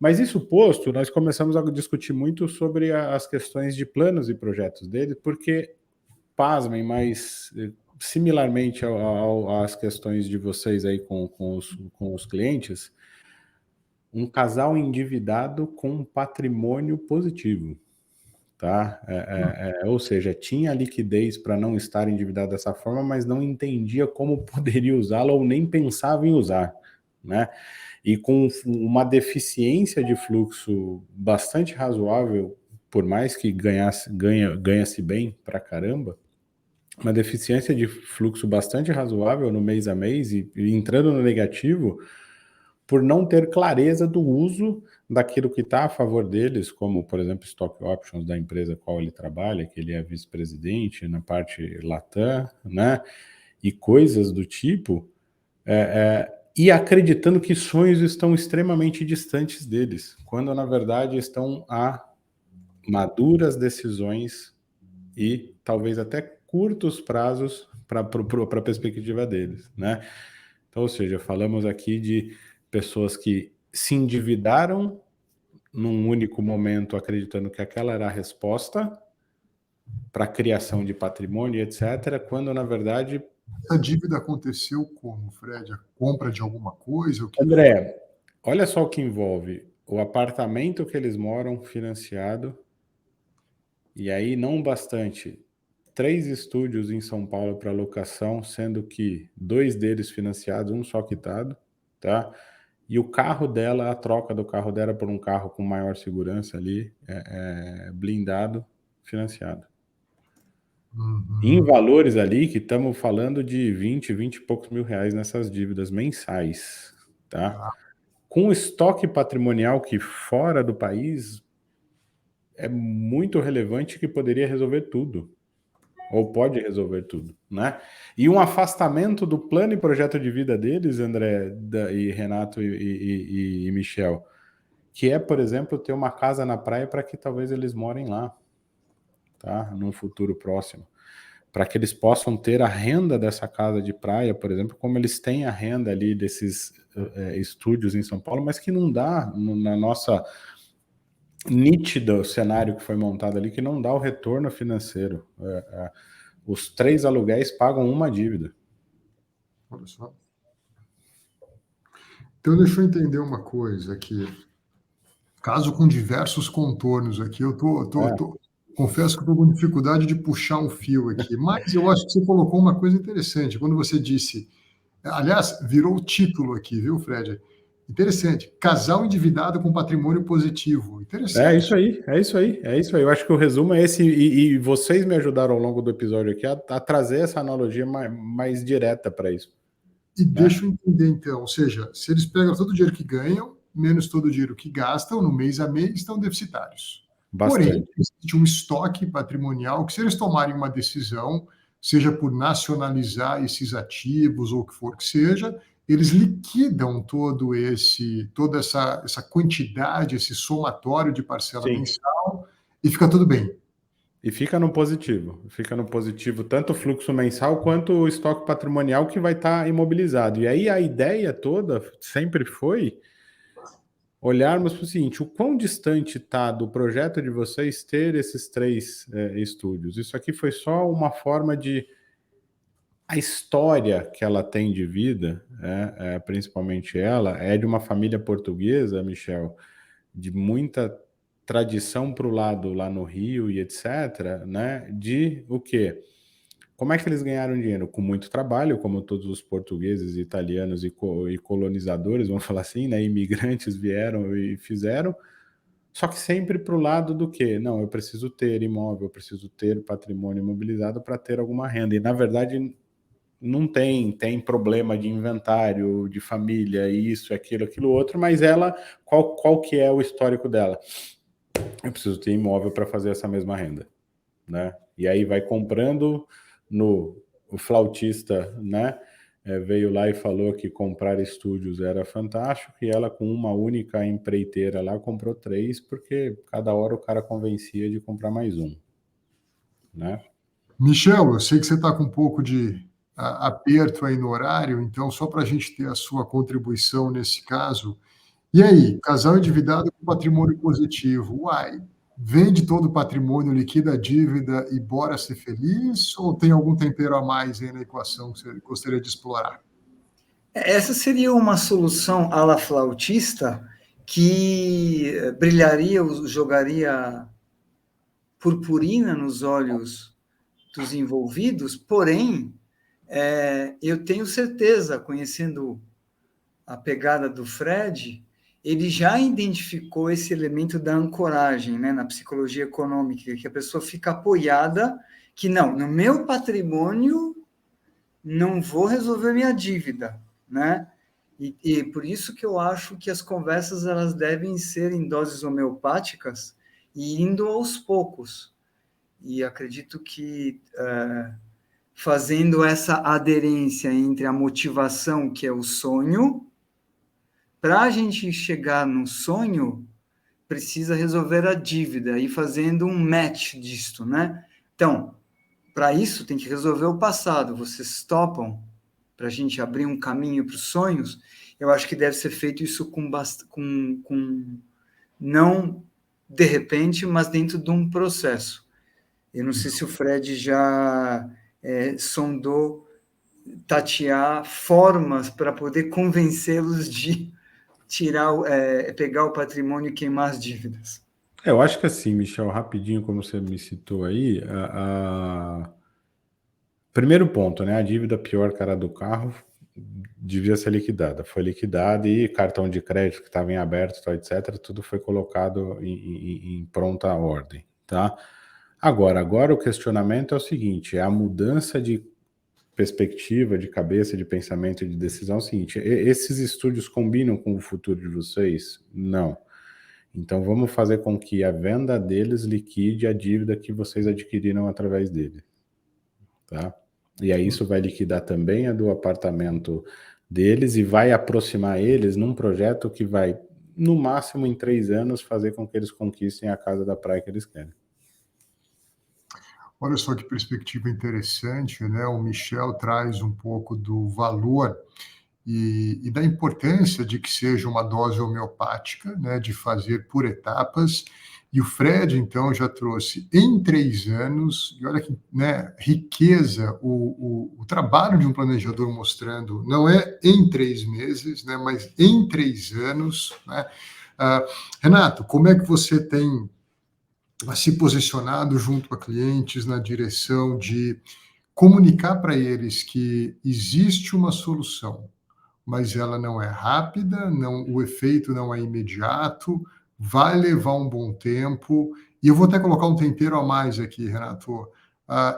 B: Mas isso posto, nós começamos a discutir muito sobre as questões de planos e projetos dele, porque, pasmem, mas similarmente às questões de vocês aí com os clientes, um casal endividado com um patrimônio positivo. Tá? Ou seja, tinha liquidez para não estar endividado dessa forma, mas não entendia como poderia usá-la ou nem pensava em usar, né? E com uma deficiência de fluxo bastante razoável, por mais que ganha-se bem pra caramba, uma deficiência de fluxo bastante razoável no mês a mês e entrando no negativo, por não ter clareza do uso daquilo que está a favor deles, como, por exemplo, stock options da empresa qual ele trabalha, que ele é vice-presidente na parte Latam, né? E coisas do tipo, e acreditando que sonhos estão extremamente distantes deles, quando, na verdade, estão a maduras decisões e talvez até curtos prazos para a perspectiva deles, né? Então, ou seja, falamos aqui de pessoas que se endividaram num único momento, acreditando que aquela era a resposta para a criação de patrimônio, etc., quando, na verdade...
A: Essa dívida aconteceu como, Fred? A compra de alguma coisa? O que
B: André, olha só o que envolve. O apartamento que eles moram financiado, e aí não bastante, 3 estúdios em São Paulo para locação, sendo que 2 deles financiados, um só quitado, tá? E o carro dela, a troca do carro dela por um carro com maior segurança ali, blindado, financiado. Em valores ali que estamos falando de 20 e poucos mil reais nessas dívidas mensais, tá? Com estoque patrimonial que fora do país é muito relevante, que poderia resolver tudo. Ou pode resolver tudo, né? E um afastamento do plano e projeto de vida deles, André, e Renato e Michel, que é, por exemplo, ter uma casa na praia para que talvez eles morem lá, tá? Num futuro próximo. Para que eles possam ter a renda dessa casa de praia, por exemplo, como eles têm a renda ali desses estúdios em São Paulo, mas que não dá na nossa nítido cenário que foi montado ali, que não dá o retorno financeiro. Os 3 aluguéis pagam uma dívida.
A: Olha só. Então, deixa eu entender uma coisa aqui. Caso com diversos contornos aqui, confesso que estou com dificuldade de puxar um fio aqui, mas eu acho que você colocou uma coisa interessante, quando você disse, aliás, virou o título aqui, viu, Fred? Interessante, casal endividado com patrimônio positivo, interessante.
B: É isso aí. Eu acho que o resumo é esse, e vocês me ajudaram ao longo do episódio aqui a trazer essa analogia mais direta para isso.
A: E deixa eu entender então, ou seja, se eles pegam todo o dinheiro que ganham, menos todo o dinheiro que gastam, no mês a mês, estão deficitários.
B: Bastante.
A: Porém, existe um estoque patrimonial que, se eles tomarem uma decisão, seja por nacionalizar esses ativos ou o que for que seja, eles liquidam toda essa quantidade, esse somatório de parcela mensal e fica tudo bem.
B: E fica no positivo tanto o fluxo mensal quanto o estoque patrimonial que vai estar imobilizado. E aí a ideia toda sempre foi olharmos para o seguinte: o quão distante está do projeto de vocês ter esses 3 estúdios? Isso aqui foi só uma forma de... A história que ela tem de vida, principalmente ela, é de uma família portuguesa, Michel, de muita tradição para o lado lá no Rio e etc., né? De o quê? Como é que eles ganharam dinheiro? Com muito trabalho, como todos os portugueses, italianos e colonizadores, vamos falar assim, né? Imigrantes vieram e fizeram, só que sempre para o lado do quê? Não, eu preciso ter imóvel, eu preciso ter patrimônio imobilizado para ter alguma renda. E, na verdade, não tem problema de inventário, de família, isso, aquilo outro, mas ela, qual que é o histórico dela? Eu preciso ter imóvel para fazer essa mesma renda, né? E aí vai comprando o flautista, né? veio lá e falou que comprar estúdios era fantástico, e ela, com uma única empreiteira lá, comprou 3, porque cada hora o cara convencia de comprar mais um, né?
A: Michel, eu sei que você está com um pouco de aperto aí no horário, então, só para a gente ter a sua contribuição nesse caso. E aí, casal endividado com patrimônio positivo, uai, vende todo o patrimônio, liquida a dívida e bora ser feliz? Ou tem algum tempero a mais aí na equação que você gostaria de explorar?
C: Essa seria uma solução à la flautista que brilharia, jogaria purpurina nos olhos dos envolvidos, porém, eu tenho certeza, conhecendo a pegada do Fred, ele já identificou esse elemento da ancoragem, né, na psicologia econômica, que a pessoa fica apoiada, que não, no meu patrimônio não vou resolver minha dívida, né? E por isso que eu acho que as conversas elas devem ser em doses homeopáticas e indo aos poucos. E acredito que fazendo essa aderência entre a motivação, que é o sonho, para a gente chegar no sonho, precisa resolver a dívida e fazendo um match disto, né? Então, para isso tem que resolver o passado. Vocês topam para a gente abrir um caminho para os sonhos? Eu acho que deve ser feito isso com não de repente, mas dentro de um processo. Eu não sei se o Fred já sondou, tatear formas para poder convencê-los de pegar o patrimônio e queimar as dívidas.
B: Eu acho que assim, Michel, rapidinho, como você me citou aí, primeiro ponto, né? A dívida pior que era do carro devia ser liquidada. Foi liquidada e cartão de crédito que estava em aberto, etc., tudo foi colocado em pronta ordem, tá? Agora o questionamento é o seguinte, é a mudança de perspectiva, de cabeça, de pensamento e de decisão é o seguinte, esses estúdios combinam com o futuro de vocês? Não. Então vamos fazer com que a venda deles liquide a dívida que vocês adquiriram através dele, tá? E aí isso vai liquidar também a do apartamento deles e vai aproximar eles num projeto que vai, no máximo em 3 anos, fazer com que eles conquistem a casa da praia que eles querem.
A: Olha só que perspectiva interessante, né? O Michel traz um pouco do valor e da importância de que seja uma dose homeopática, né? De fazer por etapas. E o Fred, então, já trouxe em 3 anos, e olha que, né, riqueza, o trabalho de um planejador mostrando, não é em 3 meses, né, mas em 3 anos, né? Renato, como é que você tem se posicionado junto a clientes na direção de comunicar para eles que existe uma solução, mas ela não é rápida, o efeito não é imediato, vai levar um bom tempo, e eu vou até colocar um tempero a mais aqui, Renato,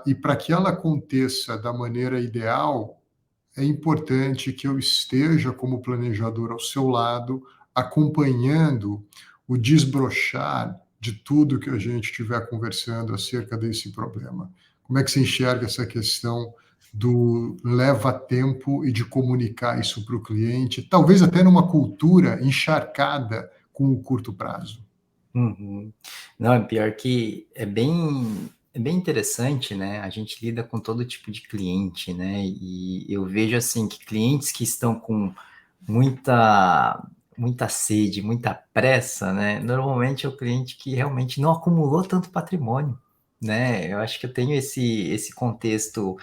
A: e para que ela aconteça da maneira ideal, é importante que eu esteja como planejador ao seu lado, acompanhando o desbrochar de tudo que a gente estiver conversando acerca desse problema. Como é que você enxerga essa questão do leva tempo e de comunicar isso para o cliente, talvez até numa cultura encharcada com o curto prazo?
D: Uhum. Não, é pior que é bem interessante, né? A gente lida com todo tipo de cliente, né? E eu vejo assim que clientes que estão com muita sede, muita pressa, né? Normalmente é o cliente que realmente não acumulou tanto patrimônio, né? Eu acho que eu tenho esse contexto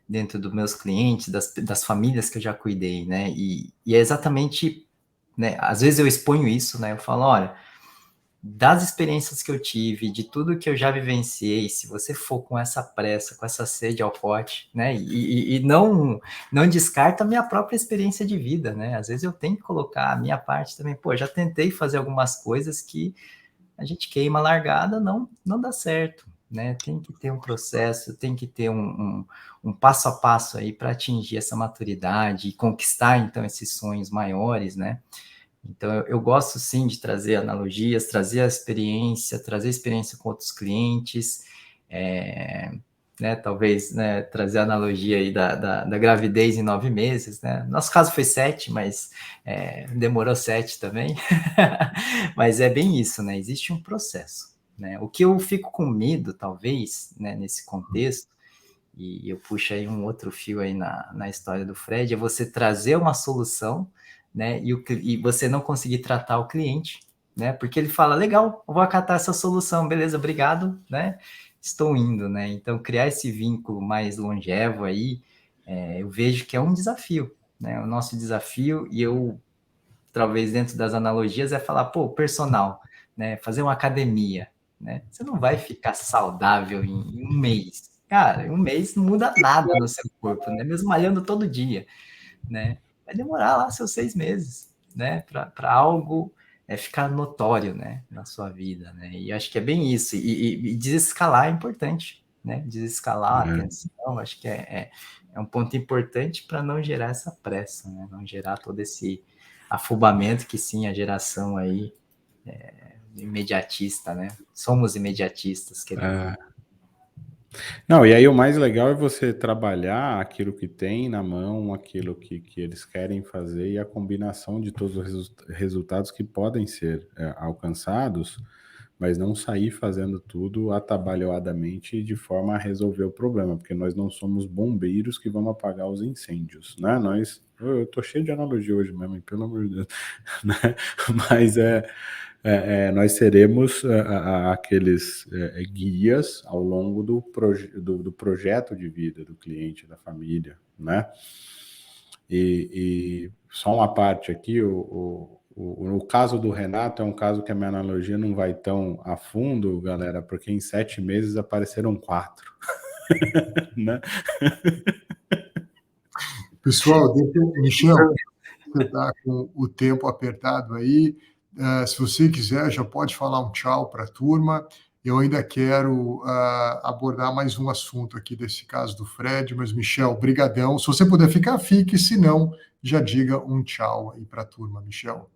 D: dentro dos meus clientes, das famílias que eu já cuidei, né? E é exatamente, né? Às vezes eu exponho isso, né? Eu falo, olha, das experiências que eu tive, de tudo que eu já vivenciei, se você for com essa pressa, com essa sede ao pote, né, e não descarta a minha própria experiência de vida, né, às vezes eu tenho que colocar a minha parte também, pô, já tentei fazer algumas coisas que a gente queima a largada, não dá certo, né, tem que ter um processo, tem que ter um passo a passo aí para atingir essa maturidade e conquistar, então, esses sonhos maiores, né. Então, eu gosto, sim, de trazer analogias, trazer experiência com outros clientes, né? Talvez, né, trazer a analogia aí da gravidez em 9 meses, né? Nosso caso foi 7, mas demorou 7 também. Mas é bem isso, né? Existe um processo, né? O que eu fico com medo, talvez, né, nesse contexto, e eu puxo aí um outro fio aí na história do Fred, é você trazer uma solução, né? E você não conseguir tratar o cliente, né? Porque ele fala, legal, eu vou acatar essa solução, beleza, obrigado, né? Estou indo, né? Então, criar esse vínculo mais longevo aí, eu vejo que é um desafio, né? O nosso desafio, e eu, talvez dentro das analogias, é falar, pô, personal, né? Fazer uma academia, né? Você não vai ficar saudável em um mês. Cara, em um mês não muda nada no seu corpo, né? Mesmo malhando todo dia, né? Vai demorar lá seus 6 meses, né? Para algo ficar notório, né? Na sua vida, né? E acho que é bem isso. E desescalar é importante, né? Desescalar a atenção, acho que é um ponto importante para não gerar essa pressa, né? Não gerar todo esse afobamento que sim, a geração aí imediatista, né? Somos imediatistas, querendo.
B: Não, e aí o mais legal é você trabalhar aquilo que tem na mão, aquilo que eles querem fazer e a combinação de todos os resultados que podem ser alcançados, mas não sair fazendo tudo atabalhoadamente de forma a resolver o problema, porque nós não somos bombeiros que vamos apagar os incêndios, né? Eu tô cheio de analogia hoje mesmo, pelo amor de Deus, né? Mas nós seremos aqueles guias ao longo do projeto de vida do cliente, da família, né? E só uma parte aqui, no caso do Renato, é um caso que a minha analogia não vai tão a fundo, galera, porque em 7 meses apareceram 4. Né?
A: Pessoal, Michel, você está com o tempo apertado aí. Se você quiser, já pode falar um tchau para a turma. Eu ainda quero abordar mais um assunto aqui desse caso do Fred, mas, Michel, brigadão. Se você puder ficar, fique. Se não, já diga um tchau aí para a turma, Michel.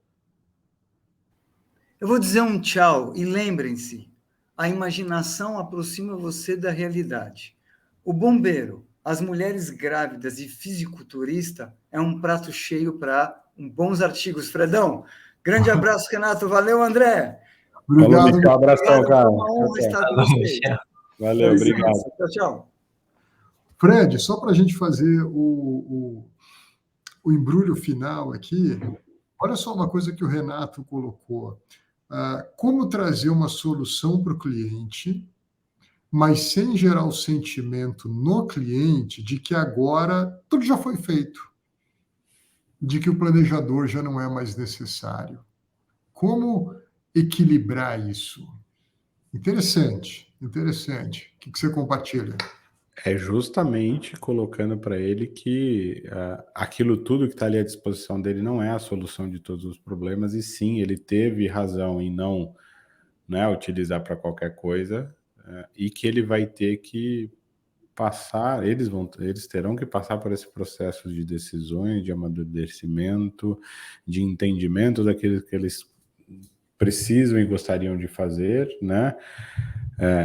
C: Eu vou dizer um tchau e lembrem-se, a imaginação aproxima você da realidade. O bombeiro, as mulheres grávidas e fisiculturista é um prato cheio para bons artigos. Fredão, grande abraço, Renato. Valeu, André.
A: Obrigado.
B: Falou, Michel, abração, cara.
C: Foi uma honra estar com vocês.
B: Valeu, obrigado.
C: Tchau, tchau.
A: Fred, só para a gente fazer o embrulho final aqui, olha só uma coisa que o Renato colocou. Como trazer uma solução para o cliente, mas sem gerar o sentimento no cliente de que agora tudo já foi feito, de que o planejador já não é mais necessário. Como equilibrar isso? Interessante. O que você compartilha?
B: É justamente colocando para ele que aquilo tudo que está ali à disposição dele não é a solução de todos os problemas, e sim, ele teve razão em não, né, utilizar para qualquer coisa, e que ele vai ter que passar, eles terão que passar por esse processo de decisões, de amadurecimento, de entendimento daquilo que eles precisam e gostariam de fazer, né?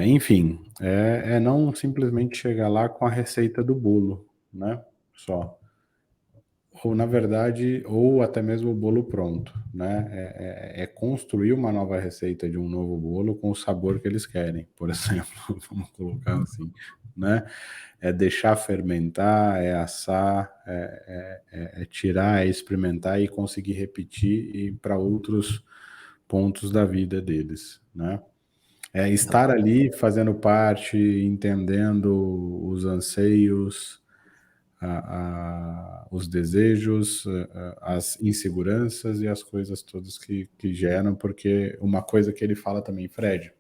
B: Enfim, não simplesmente chegar lá com a receita do bolo, né? Só. Ou, na verdade, ou até mesmo o bolo pronto, né? É construir uma nova receita de um novo bolo com o sabor que eles querem, por exemplo, vamos colocar assim, né? É deixar fermentar, é assar, é tirar, é experimentar e conseguir repetir e para outros pontos da vida deles, né? É estar ali fazendo parte, entendendo os anseios, os desejos, as inseguranças e as coisas todas que geram, porque uma coisa que ele fala também, Fred,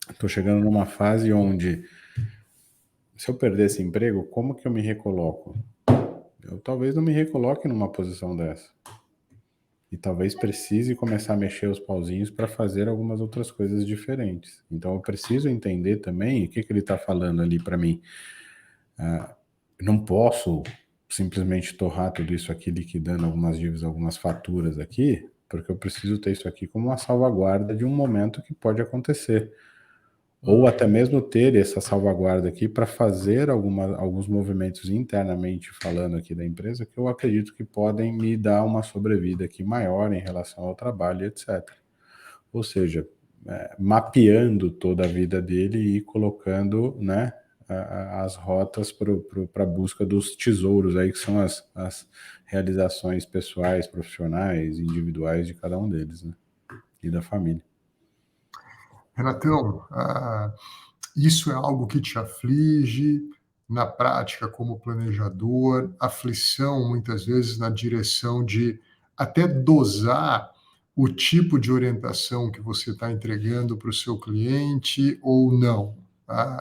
B: estou chegando numa fase onde, se eu perder esse emprego, como que eu me recoloco? Eu talvez não me recoloque numa posição dessa. E talvez precise começar a mexer os pauzinhos para fazer algumas outras coisas diferentes. Então eu preciso entender também o que ele está falando ali para mim. Não posso simplesmente torrar tudo isso aqui, liquidando algumas dívidas, algumas faturas aqui, porque eu preciso ter isso aqui como uma salvaguarda de um momento que pode acontecer. ou até mesmo ter essa salvaguarda aqui para fazer alguns movimentos internamente falando aqui da empresa que eu acredito que podem me dar uma sobrevida aqui maior em relação ao trabalho, etc. Ou seja, mapeando toda a vida dele e colocando, né, as rotas para a busca dos tesouros aí, que são as realizações pessoais, profissionais, individuais de cada um deles, né, e da família.
A: Renatão, isso é algo que te aflige na prática como planejador, aflição muitas vezes na direção de até dosar o tipo de orientação que você está entregando para o seu cliente ou não?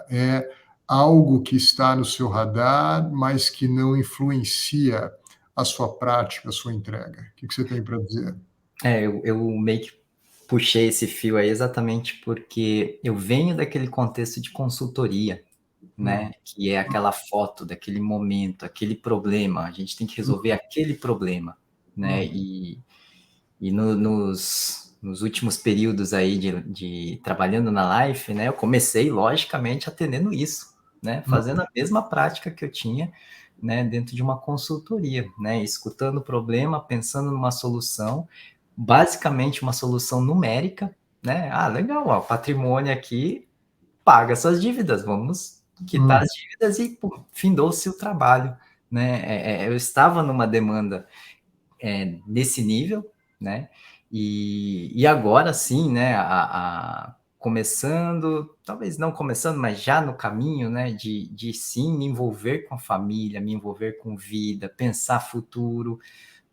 A: É algo que está no seu radar, mas que não influencia a sua prática, a sua entrega. O que você tem para dizer?
D: Eu meio que puxei esse fio aí exatamente porque eu venho daquele contexto de consultoria, né? Que é aquela foto daquele momento, aquele problema. A gente tem que resolver aquele problema, né? E nos últimos períodos aí de trabalhando na Life, né? Eu comecei, logicamente, atendendo isso, né? Fazendo a mesma prática que eu tinha, né? Dentro de uma consultoria, né? Escutando o problema, pensando numa solução, basicamente uma solução numérica, né? Legal, ó, o patrimônio aqui paga suas dívidas, vamos quitar as dívidas e findou-se o trabalho, né? Eu estava numa demanda nesse nível, né? E agora sim, né? Começando, talvez não começando, mas já no caminho, né? De sim me envolver com a família, me envolver com vida, pensar futuro,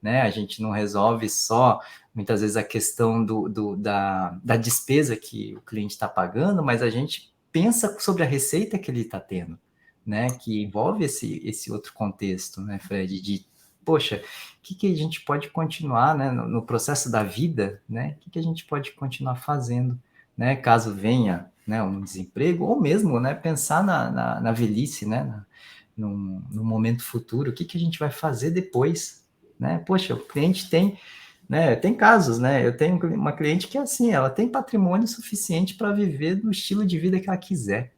D: né? A gente não resolve só, muitas vezes, a questão da despesa que o cliente está pagando, mas a gente pensa sobre a receita que ele está tendo, né? Que envolve esse outro contexto, né, Fred? Poxa, o que a gente pode continuar, né, no processo da vida, né? O que a gente pode continuar fazendo, né? Caso venha, né, um desemprego, ou mesmo, né, pensar na velhice, né? No momento futuro, o que a gente vai fazer depois, né? Poxa, o cliente tem, né? Tem casos, né? Eu tenho uma cliente que é assim, ela tem patrimônio suficiente para viver do estilo de vida que ela quiser.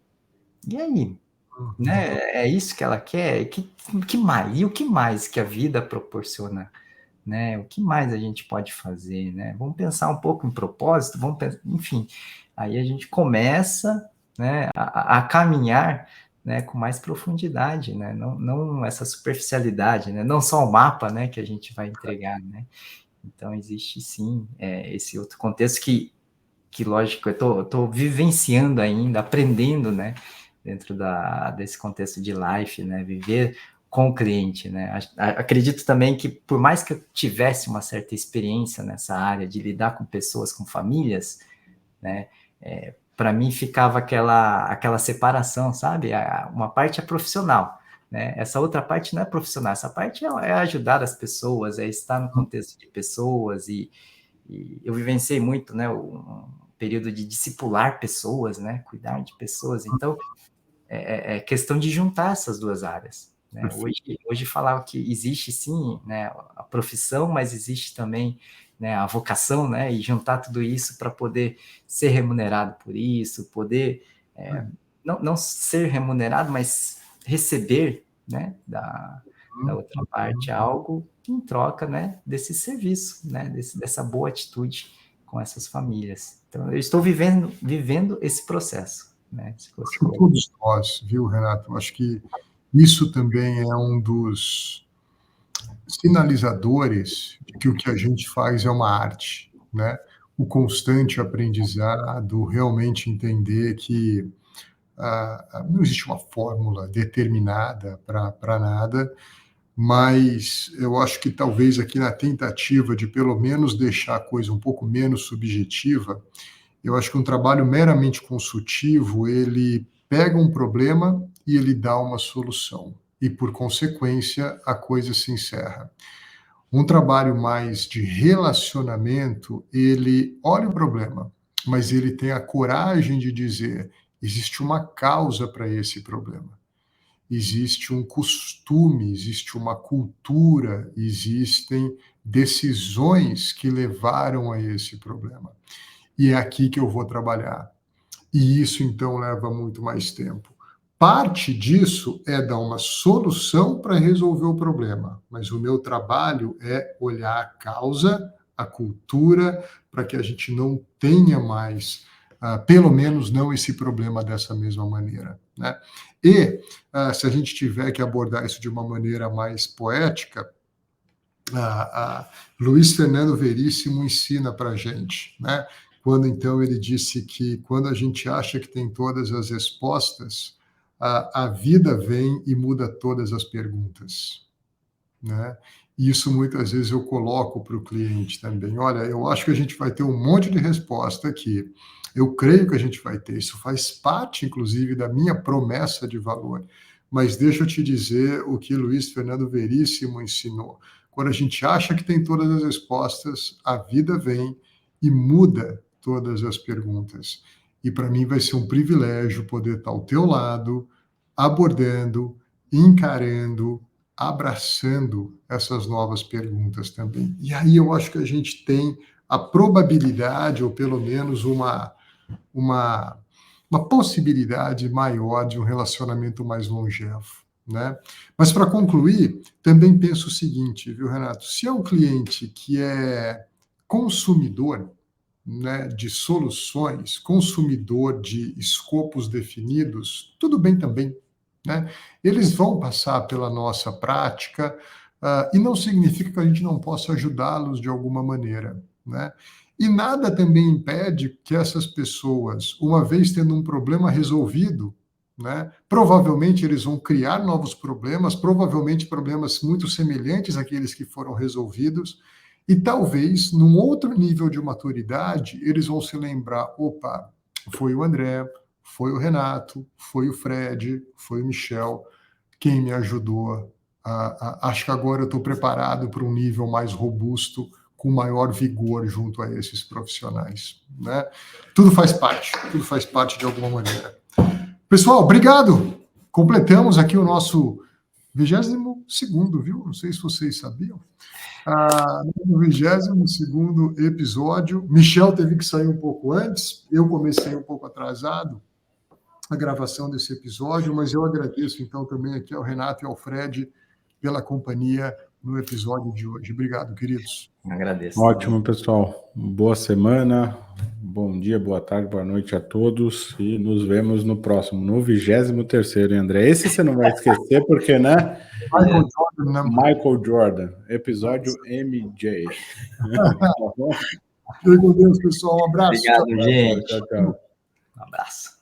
D: E aí, né? É isso que ela quer? Que mais? E o que mais que a vida proporciona, né? O que mais a gente pode fazer, né? Vamos pensar um pouco em propósito, vamos pensar, enfim. Aí a gente começa, né, a caminhar, né, com mais profundidade, né? Não essa superficialidade, né? Não só o mapa, né, que a gente vai entregar, né? Então existe sim esse outro contexto que lógico, eu tô vivenciando ainda, aprendendo, né? Dentro desse contexto de Life, né? Viver com o cliente, né? Acredito também que, por mais que eu tivesse uma certa experiência nessa área de lidar com pessoas, com famílias, né? Para mim ficava aquela separação, sabe? Uma parte é profissional, né? Essa outra parte não é profissional, essa parte é ajudar as pessoas, é estar no contexto de pessoas e eu vivenciei muito, né? Um período de discipular pessoas, né? Cuidar de pessoas. Então, é questão de juntar essas duas áreas, né? Hoje falava que existe sim, né, a profissão, mas existe também, né, a vocação, né? E juntar tudo isso para poder ser remunerado por isso, poder não ser remunerado, mas receber, né, da outra parte algo em troca, né, desse serviço, né, dessa boa atitude com essas famílias. Então, eu estou vivendo esse processo. Né?
A: Acho que todos nós, viu, Renato? Acho que isso também é um dos sinalizadores de que o que a gente faz é uma arte, né? O constante aprendizado, realmente entender que não existe uma fórmula determinada para nada, mas eu acho que talvez aqui na tentativa de pelo menos deixar a coisa um pouco menos subjetiva, eu acho que um trabalho meramente consultivo, ele pega um problema e ele dá uma solução. E, por consequência, a coisa se encerra. Um trabalho mais de relacionamento, ele olha o problema, mas ele tem a coragem de dizer: existe uma causa para esse problema. Existe um costume, existe uma cultura, existem decisões que levaram a esse problema. E é aqui que eu vou trabalhar. E isso, então, leva muito mais tempo. Parte disso é dar uma solução para resolver o problema, mas o meu trabalho é olhar a causa, a cultura, para que a gente não tenha mais, pelo menos não esse problema dessa mesma maneira, né? E, se a gente tiver que abordar isso de uma maneira mais poética, Luiz Fernando Veríssimo ensina para a gente, né? Quando, então, ele disse que quando a gente acha que tem todas as respostas, a vida vem e muda todas as perguntas, né? Isso muitas vezes eu coloco para o cliente também. Olha, eu acho que a gente vai ter um monte de resposta aqui. Eu creio que a gente vai ter. Isso faz parte, inclusive, da minha promessa de valor. Mas deixa eu te dizer o que Luiz Fernando Veríssimo ensinou. Quando a gente acha que tem todas as respostas, a vida vem e muda todas as perguntas. E para mim vai ser um privilégio poder estar ao teu lado, abordando, encarando, abraçando essas novas perguntas também. E aí eu acho que a gente tem a probabilidade, ou pelo menos uma possibilidade maior de um relacionamento mais longevo, né? Mas para concluir, também penso o seguinte, viu, Renato? Se é um cliente que é consumidor, né, de soluções, consumidor de escopos definidos, tudo bem também, né? Eles vão passar pela nossa prática, e não significa que a gente não possa ajudá-los de alguma maneira, né? E nada também impede que essas pessoas, uma vez tendo um problema resolvido, né, provavelmente eles vão criar novos problemas, provavelmente problemas muito semelhantes àqueles que foram resolvidos, e talvez, num outro nível de maturidade, eles vão se lembrar, opa, foi o André, foi o Renato, foi o Fred, foi o Michel, quem me ajudou. Acho que agora eu estou preparado para um nível mais robusto, com maior vigor junto a esses profissionais, né? Tudo faz parte de alguma maneira. Pessoal, obrigado! Completamos aqui o nosso 22º, viu? Não sei se vocês sabiam. No 22º episódio, Michel teve que sair um pouco antes, eu comecei um pouco atrasado a gravação desse episódio, mas eu agradeço então também aqui ao Renato e ao Fred pela companhia no episódio de hoje. Obrigado, queridos.
D: Agradeço.
B: Ótimo, pessoal. Boa semana, bom dia, boa tarde, boa noite a todos e nos vemos no próximo, no 23º, André. Esse você não vai esquecer porque, né?
A: Michael Jordan, né?
B: Michael Jordan, episódio MJ.
A: Meu Deus, pessoal, um abraço.
D: Obrigado, gente.
B: Tchau, tchau.
D: Um abraço.